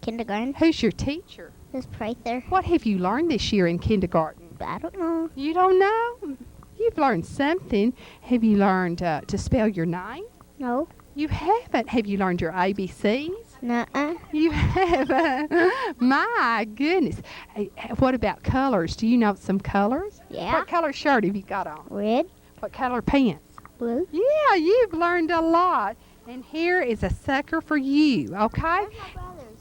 Kindergarten. Who's your teacher? Just right there. What have you learned this year in kindergarten? I don't know. You don't know? You've learned something. Have you learned to spell your name? No. You haven't. Have you learned your ABCs? Nuh-uh. You have? My goodness. Hey, what about colors? Do you know some colors? Yeah. What color shirt have you got on? Red, What color pants? blue. Yeah, you've learned a lot. And here is a sucker for you, okay? My brothers.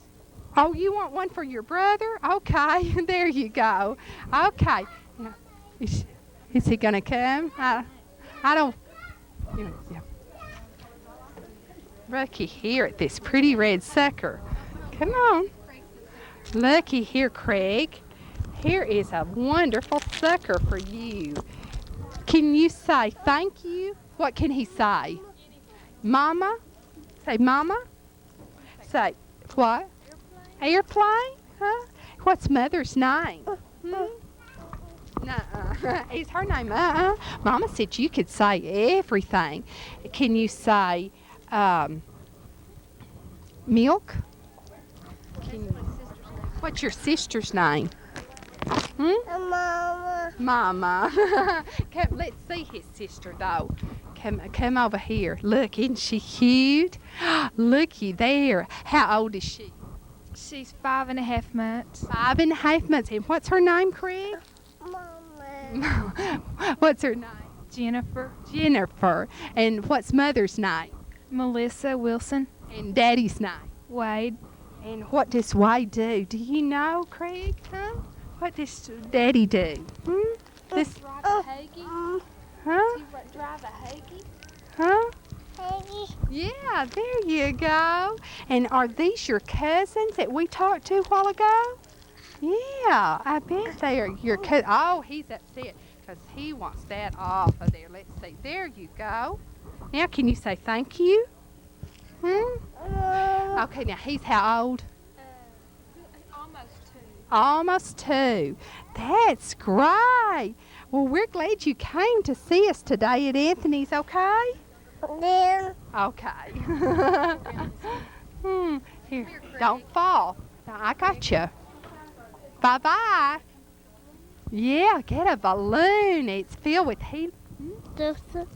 Oh, you want one for your brother? Okay, there you go. Okay. Now, is he going to come? I don't. Yeah. Looky here at this pretty red sucker. Come on. Looky here, Craig. Here is a wonderful sucker for you. Can you say thank you? What can he say? Mama? Say mama? Say what? Airplane? Huh? What's mother's name? Nuh-uh. Is her name Mama said you could say everything. Can you say milk? What's your sister's name? Mama. Mama. Let's see his sister though. Come over here. Look, isn't she cute? Looky there. How old is she? She's 5.5 months. 5.5 months. And what's her name, Craig? Mama. What's her name? Jennifer. Jennifer. And what's mother's name? Melissa Wilson. And daddy's name? Wade. And what does Wade do? Do you know, Craig? Huh? What does Daddy do? This Drive a Hagee. huh? Drive a Hagee. Huh? Peggy. Yeah, there you go. And are these your cousins that we talked to a while ago? Yeah, I bet they are your cousins. Oh, he's upset because he wants that off of there. Let's see. There you go. Now, can you say thank you? Okay, now he's how old? Almost 2. That's great. Well, we're glad you came to see us today at Anthony's, okay? Then. Okay. Here, don't fall. Now, I got you. Bye-bye. Yeah, get a balloon. It's filled with heat. Joseph.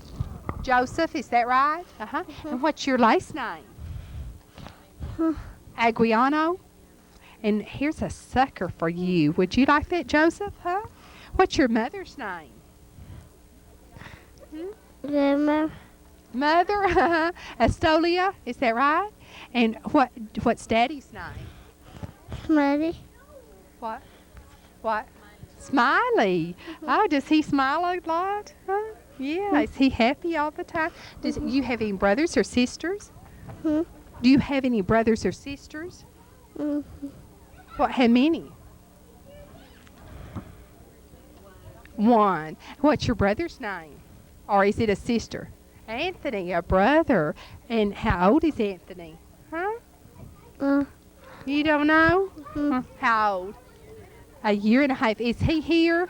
Joseph, is that right? Uh-huh. And what's your last name? Aguiano. And here's a sucker for you. Would you like that, Joseph? Huh? What's your mother's name? Grandma. Mother, Astolia, is that right? And what's Daddy's name? Smiley. What? What? Smiley. Oh, does he smile a lot? Huh? Yeah. Is he happy all the time? Does you have any brothers or sisters? Hmm. Do you have any brothers or sisters? What? How many? 1. What's your brother's name? Or is it a sister? Anthony, a brother. And how old is Anthony? Huh? You don't know? How old? 1.5 years. Is he here?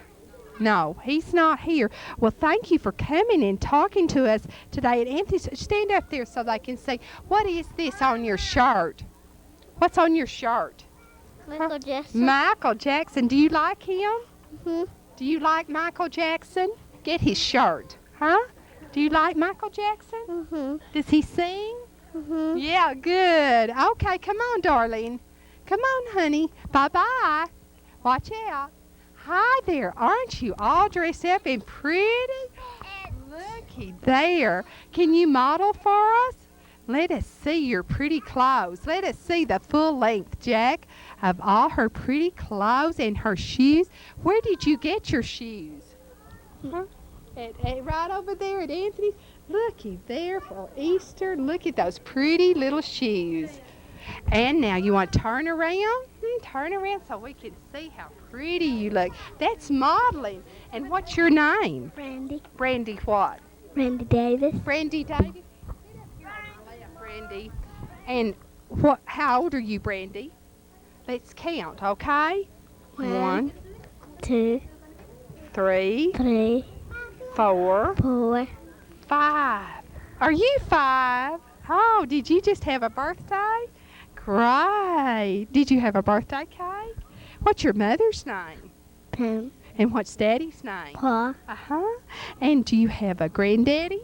No, he's not here. Well, thank you for coming and talking to us today. And Anthony, stand up there so they can see. What is this on your shirt? What's on your shirt? Michael Jackson. Michael Jackson. Do you like him? Mhm. Do you like Michael Jackson? Get his shirt. Huh? Do you like Michael Jackson? Mhm. Does he sing? Mhm. Yeah, good. Okay, come on, darling. Come on, honey. Bye-bye. Watch out. Hi there. Aren't you all dressed up and pretty? Looky there. Can you model for us? Let us see your pretty clothes. Let us see the full length, Jack, of all her pretty clothes and her shoes. Where did you get your shoes? Huh? Right over there at Anthony's. Looky there for Easter. Look at those pretty little shoes. And now you want to turn around? Turn around so we can see how pretty you look. That's modeling. And what's your name? Brandy. Brandy what? Brandy Davis. Brandy Davis. Brandy. And how old are you, Brandy? Let's count, okay? 1, 2, 3, 3, 4, 4. 5. Are you 5? Oh, did you just have a birthday? Great. Did you have a birthday cake? What's your mother's name? Pam. And what's Daddy's name? Pa. Uh-huh. And do you have a granddaddy?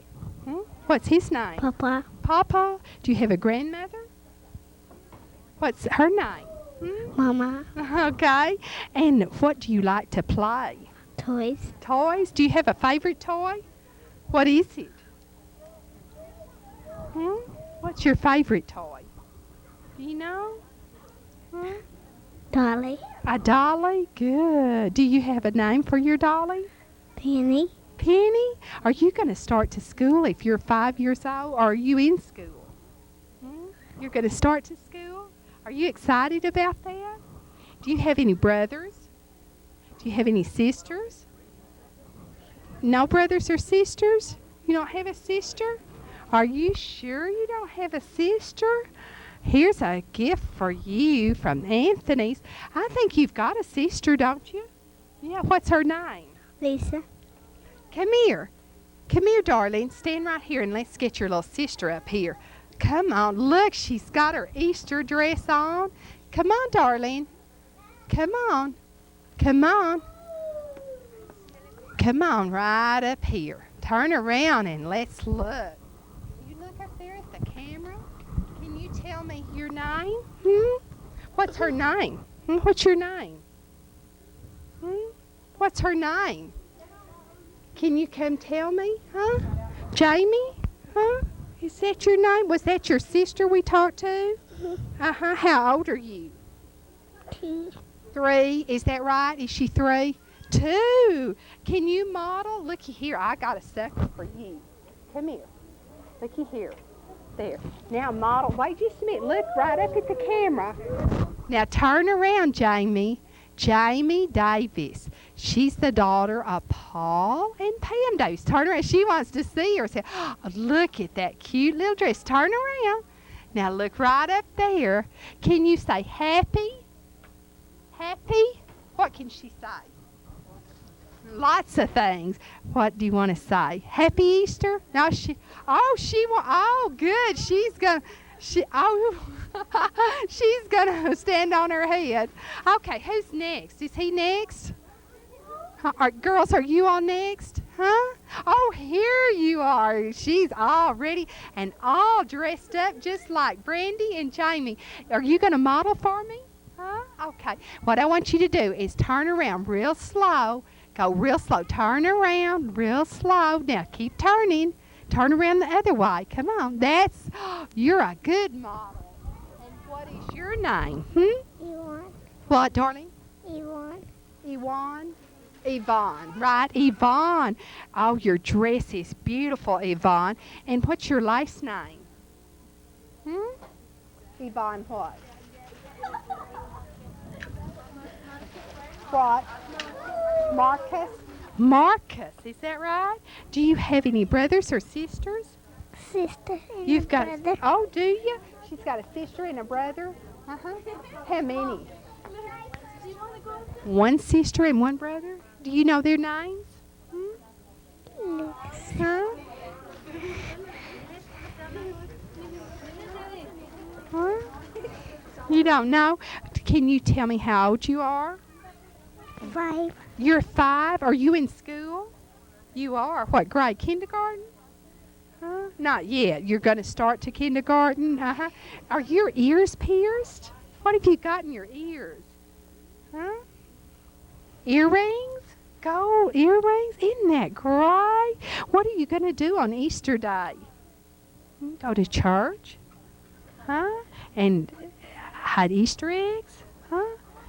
What's his name? Papa. Papa. Do you have a grandmother? What's her name? Mama. Okay. And what do you like to play? Toys. Toys? Do you have a favorite toy? What is it? What's your favorite toy? Do you know? Dolly. A dolly? Good. Do you have a name for your dolly? Penny. Penny? Are you going to start to school if you're 5 years old? Or are you in school? You're going to start to school? Are you excited about that? Do you have any brothers? Do you have any sisters? No brothers or sisters? You don't have a sister? Are you sure you don't have a sister? Here's a gift for you from Anthony's. I think you've got a sister, don't you? Yeah, what's her name? Lisa. Come here. Come here, darling. Stand right here and let's get your little sister up here. Come on. Look, she's got her Easter dress on. Come on, darling. Come on. Come on. Come on, right up here. Turn around and let's look. You look up there at the camera. Can you tell me your name? What's her name? What's your name? What's her name? Can you come tell me? Huh? Jamie? Huh? Is that your name? Was that your sister we talked to? Uh-huh. How old are you? 2. 3. Is that right? Is she 3? 2. Can you model? Looky here. I got a sucker for you. Come here. Looky here. There. Now model. Wait just a minute. Look right up at the camera. Now turn around, Jamie. Jamie Davis. She's the daughter of Paul and Pam Davis. Turn around. She wants to see her. Say, oh, look at that cute little dress. Turn around. Now look right up there. Can you say happy? Happy? What can she say? Lots of things. What do you want to say? Happy Easter? No, oh, good. She's gonna stand on her head. Okay, who's next? Is he next? Girls, are you all next? Huh? Oh, here you are. She's all ready and all dressed up just like Brandy and Jamie. Are you going to model for me? Huh? Okay. What I want you to do is turn around real slow. Go real slow. Turn around real slow. Now keep turning. Turn around the other way. Come on. You're a good model. And what is your name? Yvonne. What, darling? Yvonne. Yvonne, right? Yvonne. Oh, your dress is beautiful, Yvonne. And what's your last name? Yvonne what? What? Marcus? Marcus, is that right? Do you have any brothers or sisters? Sister. And You've got. brother. Oh, do you? She's got a sister and a brother. How many? One sister and one brother. Do you know their names? Huh? Huh? You don't know? Can you tell me how old you are? 5. You're 5. Are you in school? You are. What grade? Kindergarten? Huh? Not yet. You're going to start to kindergarten? Are your ears pierced? What have you got in your ears? Huh? Earrings? Gold earrings? Isn't that great? What are you going to do on Easter Day? Go to church? Huh? And hide Easter eggs? Huh?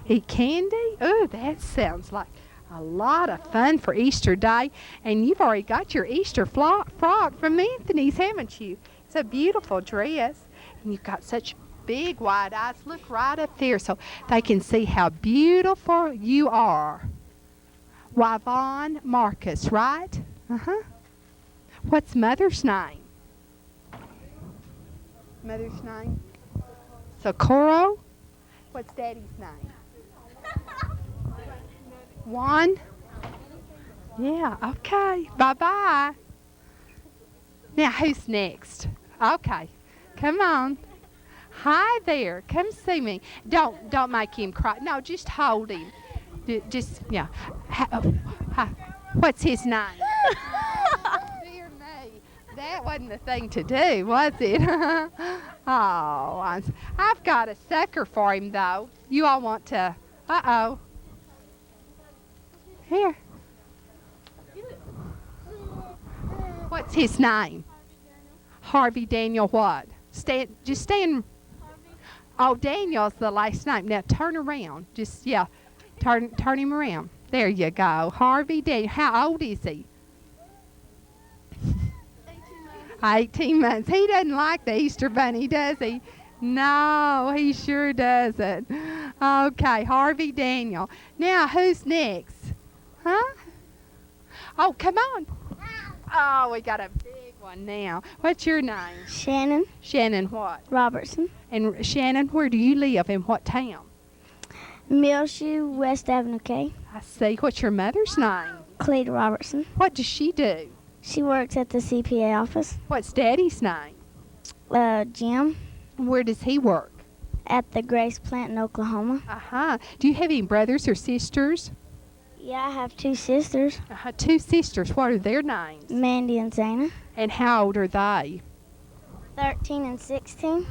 Eat candy? Oh, that sounds like a lot of fun for Easter Day. And you've already got your Easter frock from Anthony's, haven't you? It's a beautiful dress. And you've got such big wide eyes. Look right up there so they can see how beautiful you are. Yvonne Marcus, right? What's Mother's name? Mother's name? Socorro? What's Daddy's name? Juan? Yeah, okay. Bye-bye. Now, who's next? Okay. Come on. Hi there. Come see me. Don't make him cry. No, just hold him. Yeah. What's his name? Dear me. That wasn't the thing to do, was it? I've got a sucker for him, though. You all want to... Uh-oh. Here. What's his name? Harvey Daniel what? Just stand. Oh, Daniel's the last name. Now turn around. Just, yeah, turn him around. There you go. Harvey Daniel. How old is he? 18 months. He doesn't like the Easter Bunny, does he? No, he sure doesn't. Okay, Harvey Daniel. Now, who's next? Huh? Oh, come on. Oh, we got a big one now. What's your name? Shannon Shannon what? Robertson. And Shannon, where do you live? In what town? Muleshoe, West Avenue K. I see. What's your mother's name? Cleta Robertson. What does she do? She works at the CPA office. What's Daddy's name? Jim Where does he work? at the Grace plant in Oklahoma. Uh-huh. Do you have any brothers or sisters? Yeah, I have two sisters, Two sisters. What are their names? Mandy and Zana, And how old are they? 13 and 16,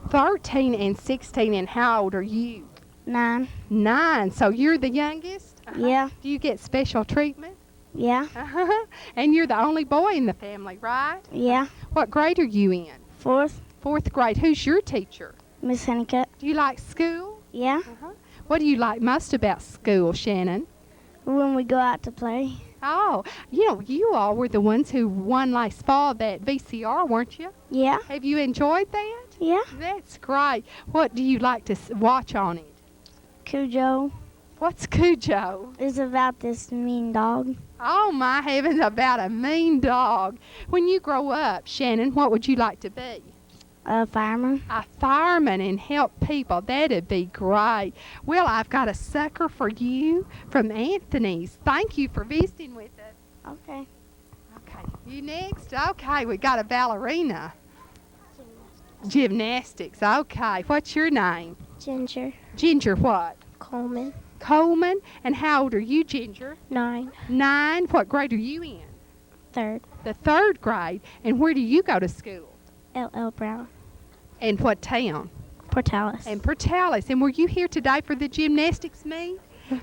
13 and 16. And how old are you? 9. 9. So you're the youngest? Yeah, Do you get special treatment? yeah, And you're the only boy in the family, right? yeah. What grade are you in? 4th, 4th grade. Who's your teacher? Miss Honeycutt. Do you like school? Yeah, What do you like most about school, Shannon? when we go out to play. Oh, you all were the ones who won last fall that VCR, weren't you? Yeah, Have you enjoyed that? yeah. That's great. What do you like to watch on it? Cujo What's Cujo? is about this mean dog. Oh, my heavens, about a mean dog. When you grow up, Shannon, what would you like to be? A fireman. A fireman and help people. That'd be great. Well, I've got a sucker for you from Anthony's. Thank you for visiting with us. Okay. Okay, you next? Okay, we got a ballerina. Gymnastics. Okay, what's your name? Ginger Ginger what? Coleman. Coleman. And how old are you, Ginger? 9. 9. What grade are you in? 3rd. The 3rd grade. And where do you go to school? L.L. Brown. And what town? Portales. And Portales. And were you here today for the gymnastics meet?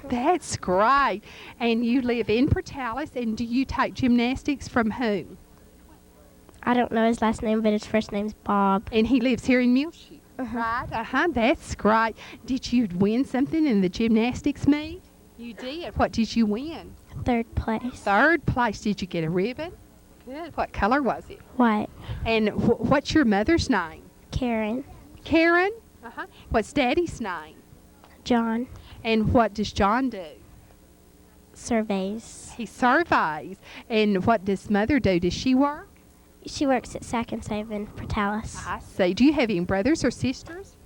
That's great. And you live in Portales, and do you take gymnastics from whom? I don't know his last name, but his first name's Bob. And he lives here in Muleshoe, right? That's great. Did you win something in the gymnastics meet? You did. What did you win? 3rd place. 3rd place. Did you get a ribbon? Good. What color was it? White. And what's your mother's name? Karen. Karen? What's Daddy's name? John. And what does John do? Surveys. He surveys. And what does Mother do? Does she work? She works at Sack and Save in Portales. I see. Do you have any brothers or sisters?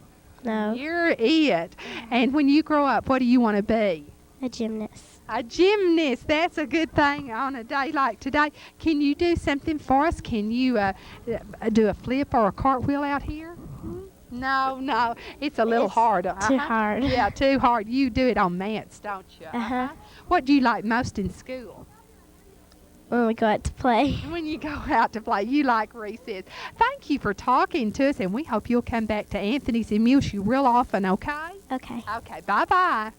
No. You're it. And when you grow up, what do you want to be? A gymnast. A gymnast. That's a good thing on a day like today. Can you do something for us? Can you do a flip or a cartwheel out here? No. It's a little hard. Too hard. Yeah, too hard. You do it on mats, don't you? What do you like most in school? When we go out to play. When you go out to play, you like recess. Thank you for talking to us, and we hope you'll come back to Anthony's in Muleshoe real often, okay? Okay. Okay, bye-bye.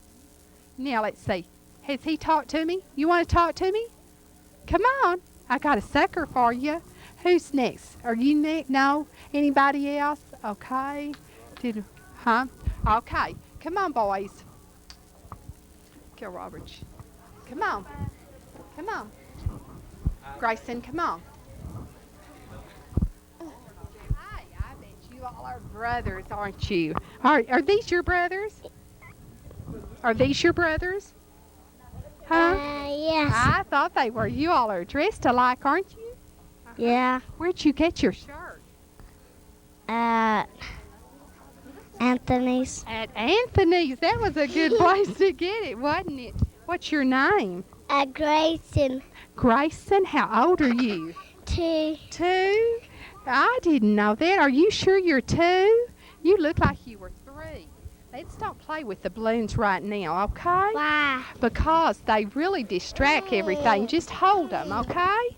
Now, let's see. Has he talked to me? You want to talk to me? Come on. I got a sucker for you. Who's next? Are you next? No? Anybody else? Okay. Okay. Come on, boys. Go, Roberts. Come on. Come on. Grayson, come on. Hi, I bet you all are brothers, aren't you? Are these your brothers? Are these your brothers? Huh? Yes. I thought they were. You all are dressed alike, aren't you? Yeah. Where'd you get your shirt? At Anthony's. At Anthony's. That was a good place to get it, wasn't it? What's your name? At Grayson. Grayson. How old are you? 2. 2? I didn't know that. Are you sure you're 2? You look like you were 3. Let's don't play with the balloons right now, okay? Why? Because they really distract everything. Just hold them, okay?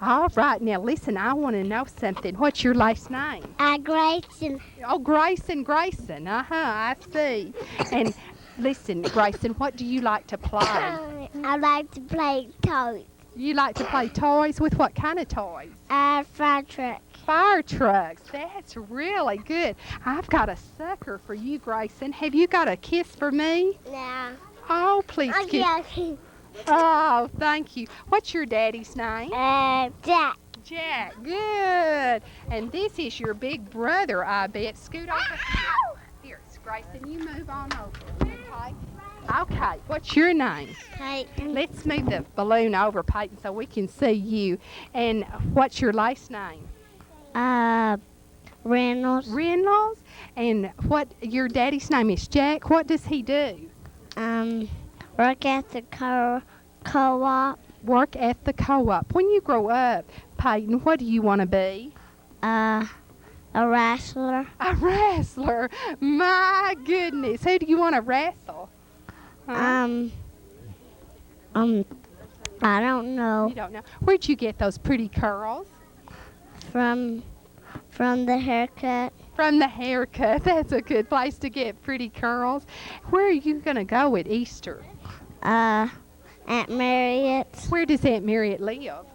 All right, now listen, I want to know something. What's your last name? Grayson. Oh, Grayson. I see. And listen, Grayson, what do you like to play? I like to play toys. You like to play toys? With what kind of toys? Fire truck. Fire trucks. That's really good. I've got a sucker for you, Grayson. Have you got a kiss for me? No. Oh, please kiss. Okay. Oh, thank you. What's your daddy's name? Jack. Jack. Good. And this is your big brother, I bet. Scoot over here. Here, Grayson, you move on over. Okay? Okay. What's your name? Peyton. Let's move the balloon over, Peyton, so we can see you. And what's your last name? Rennels. Rennels. And what your daddy's name is Jack. What does he do? Work at the co-op. Work at the co-op. When you grow up, Peyton, what do you want to be? A wrestler. A wrestler. My goodness. Who do you want to wrestle? Huh? I don't know. You don't know. Where'd you get those pretty curls? From the haircut. From the haircut. That's a good place to get pretty curls. Where are you going to go at Easter? Aunt Marriott's. Where does Aunt Marriott live?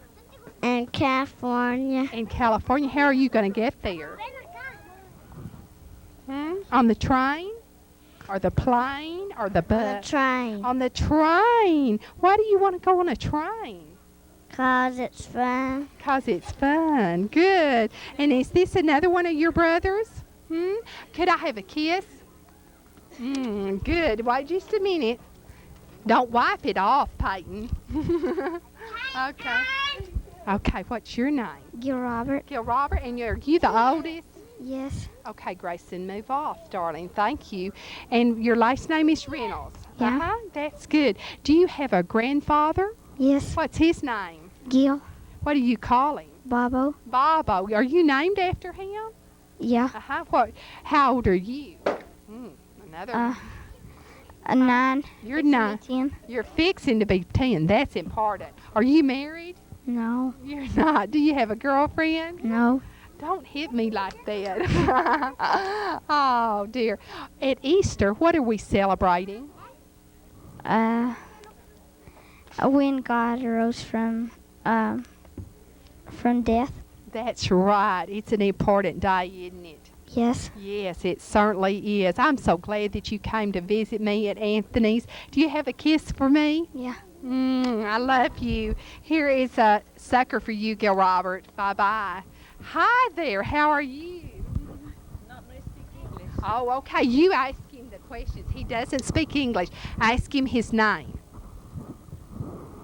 In California. In California. How are you going to get there? On the train? Or the plane? Or the bus? The train. On the train. Why do you want to go on a train? 'Cause it's fun. 'Cause it's fun. Good. And is this another one of your brothers? Could I have a kiss? Good. Wait just a minute. Don't wipe it off, Peyton. Okay. Okay, what's your name? Gil Robert. Gil Robert, and are you the oldest? Yes. Okay, Grayson, move off, darling. Thank you. And your last name is Reynolds? Yeah. That's good. Do you have a grandfather? Yes. What's his name? Gil. What do you call him? Bobo. Bobo. Are you named after him? Yeah. What? How old are you? Another. A 9. You're 9. 10. You're fixing to be 10. That's important. Are you married? No. You're not. Do you have a girlfriend? No. Don't hit me like that. Oh, dear. At Easter, what are we celebrating? When God rose from death. That's right. It's an important day, isn't it? Yes. Yes, it certainly is. I'm so glad that you came to visit me at Anthony's. Do you have a kiss for me? Yeah. I love you. Here is a sucker for you, Gil Robert. Bye-bye. Hi there. How are you? Not really speak English. Oh, okay. You ask him the questions. He doesn't speak English. Ask him his name.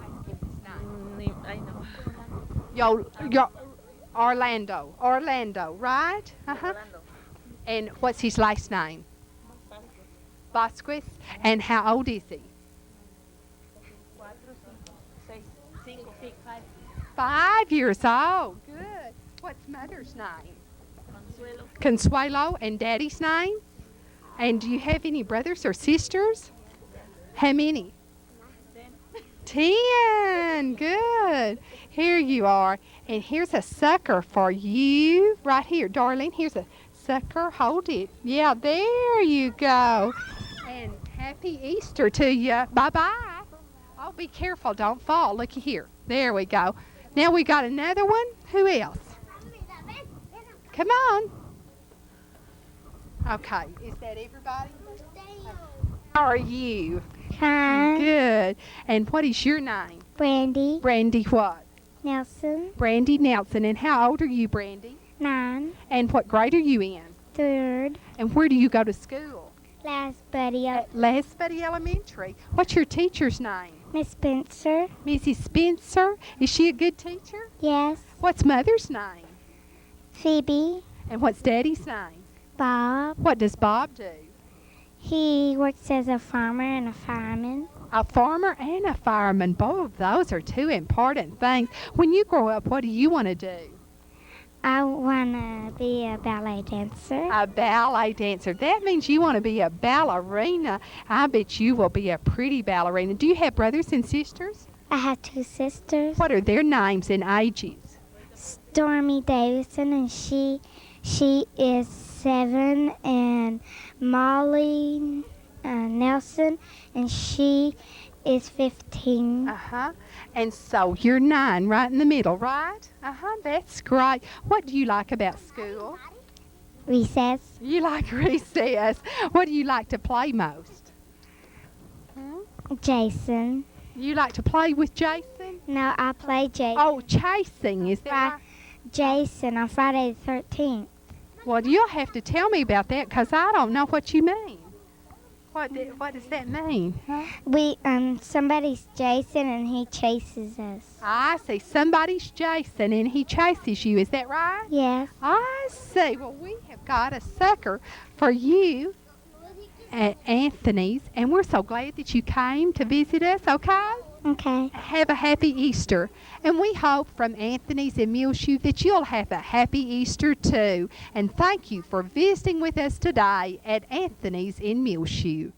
Ask him his name. I know. Yo, Orlando, right? And what's his last name? Vasquez. And how old is he? 5 years old. Good. What's mother's name? Consuelo. And daddy's name? And do you have any brothers or sisters? How many? 10. Good. Here you are. And here's a sucker for you. Right here, darling. Here's a sucker. Hold it. Yeah, there you go. And happy Easter to you. Bye-bye. Oh, be careful. Don't fall. Looky here. There we go. Now we got another one. Who else? Come on. Okay. Is that everybody? How are you? Hi. Good. And what is your name? Brandy. Brandy what? Nelson. Brandy Nelson. And how old are you, Brandy? 9. And what grade are you in? 3rd. And where do you go to school? Last buddy up. Last Buddy Elementary. What's your teacher's name? Miss Spencer. Mrs. Spencer. Is she a good teacher? Yes. What's mother's name? Phoebe. And what's daddy's name? Bob. What does Bob do? He works as a farmer and a fireman. A farmer and a fireman. Both of those are two important things. When you grow up, what do you want to do? I want to be a ballet dancer. A ballet dancer. That means you want to be a ballerina. I bet you will be a pretty ballerina. Do you have brothers and sisters? I have 2 sisters. What are their names and ages? Stormy Davison, and she is 7, and Molly Nelson, and she is 15. Uh-huh. And so you're 9, right in the middle, right? Uh-huh. That's great. What do you like about school? Recess. You like recess. What do you like to play most? Jason. You like to play with Jason? No, I play Oh, chasing, is that right? Jason on Friday the 13th. Well, you'll have to tell me about that because I don't know what you mean. What does that mean? Huh? Somebody's Jason and he chases us. I see. Somebody's Jason and he chases you. Is that right? Yes. I see. Well, we have got a sucker for you at Anthony's, and we're so glad that you came to visit us, okay? Okay. Have a happy Easter. And we hope from Anthony's in Muleshoe that you'll have a happy Easter too. And thank you for visiting with us today at Anthony's in Muleshoe.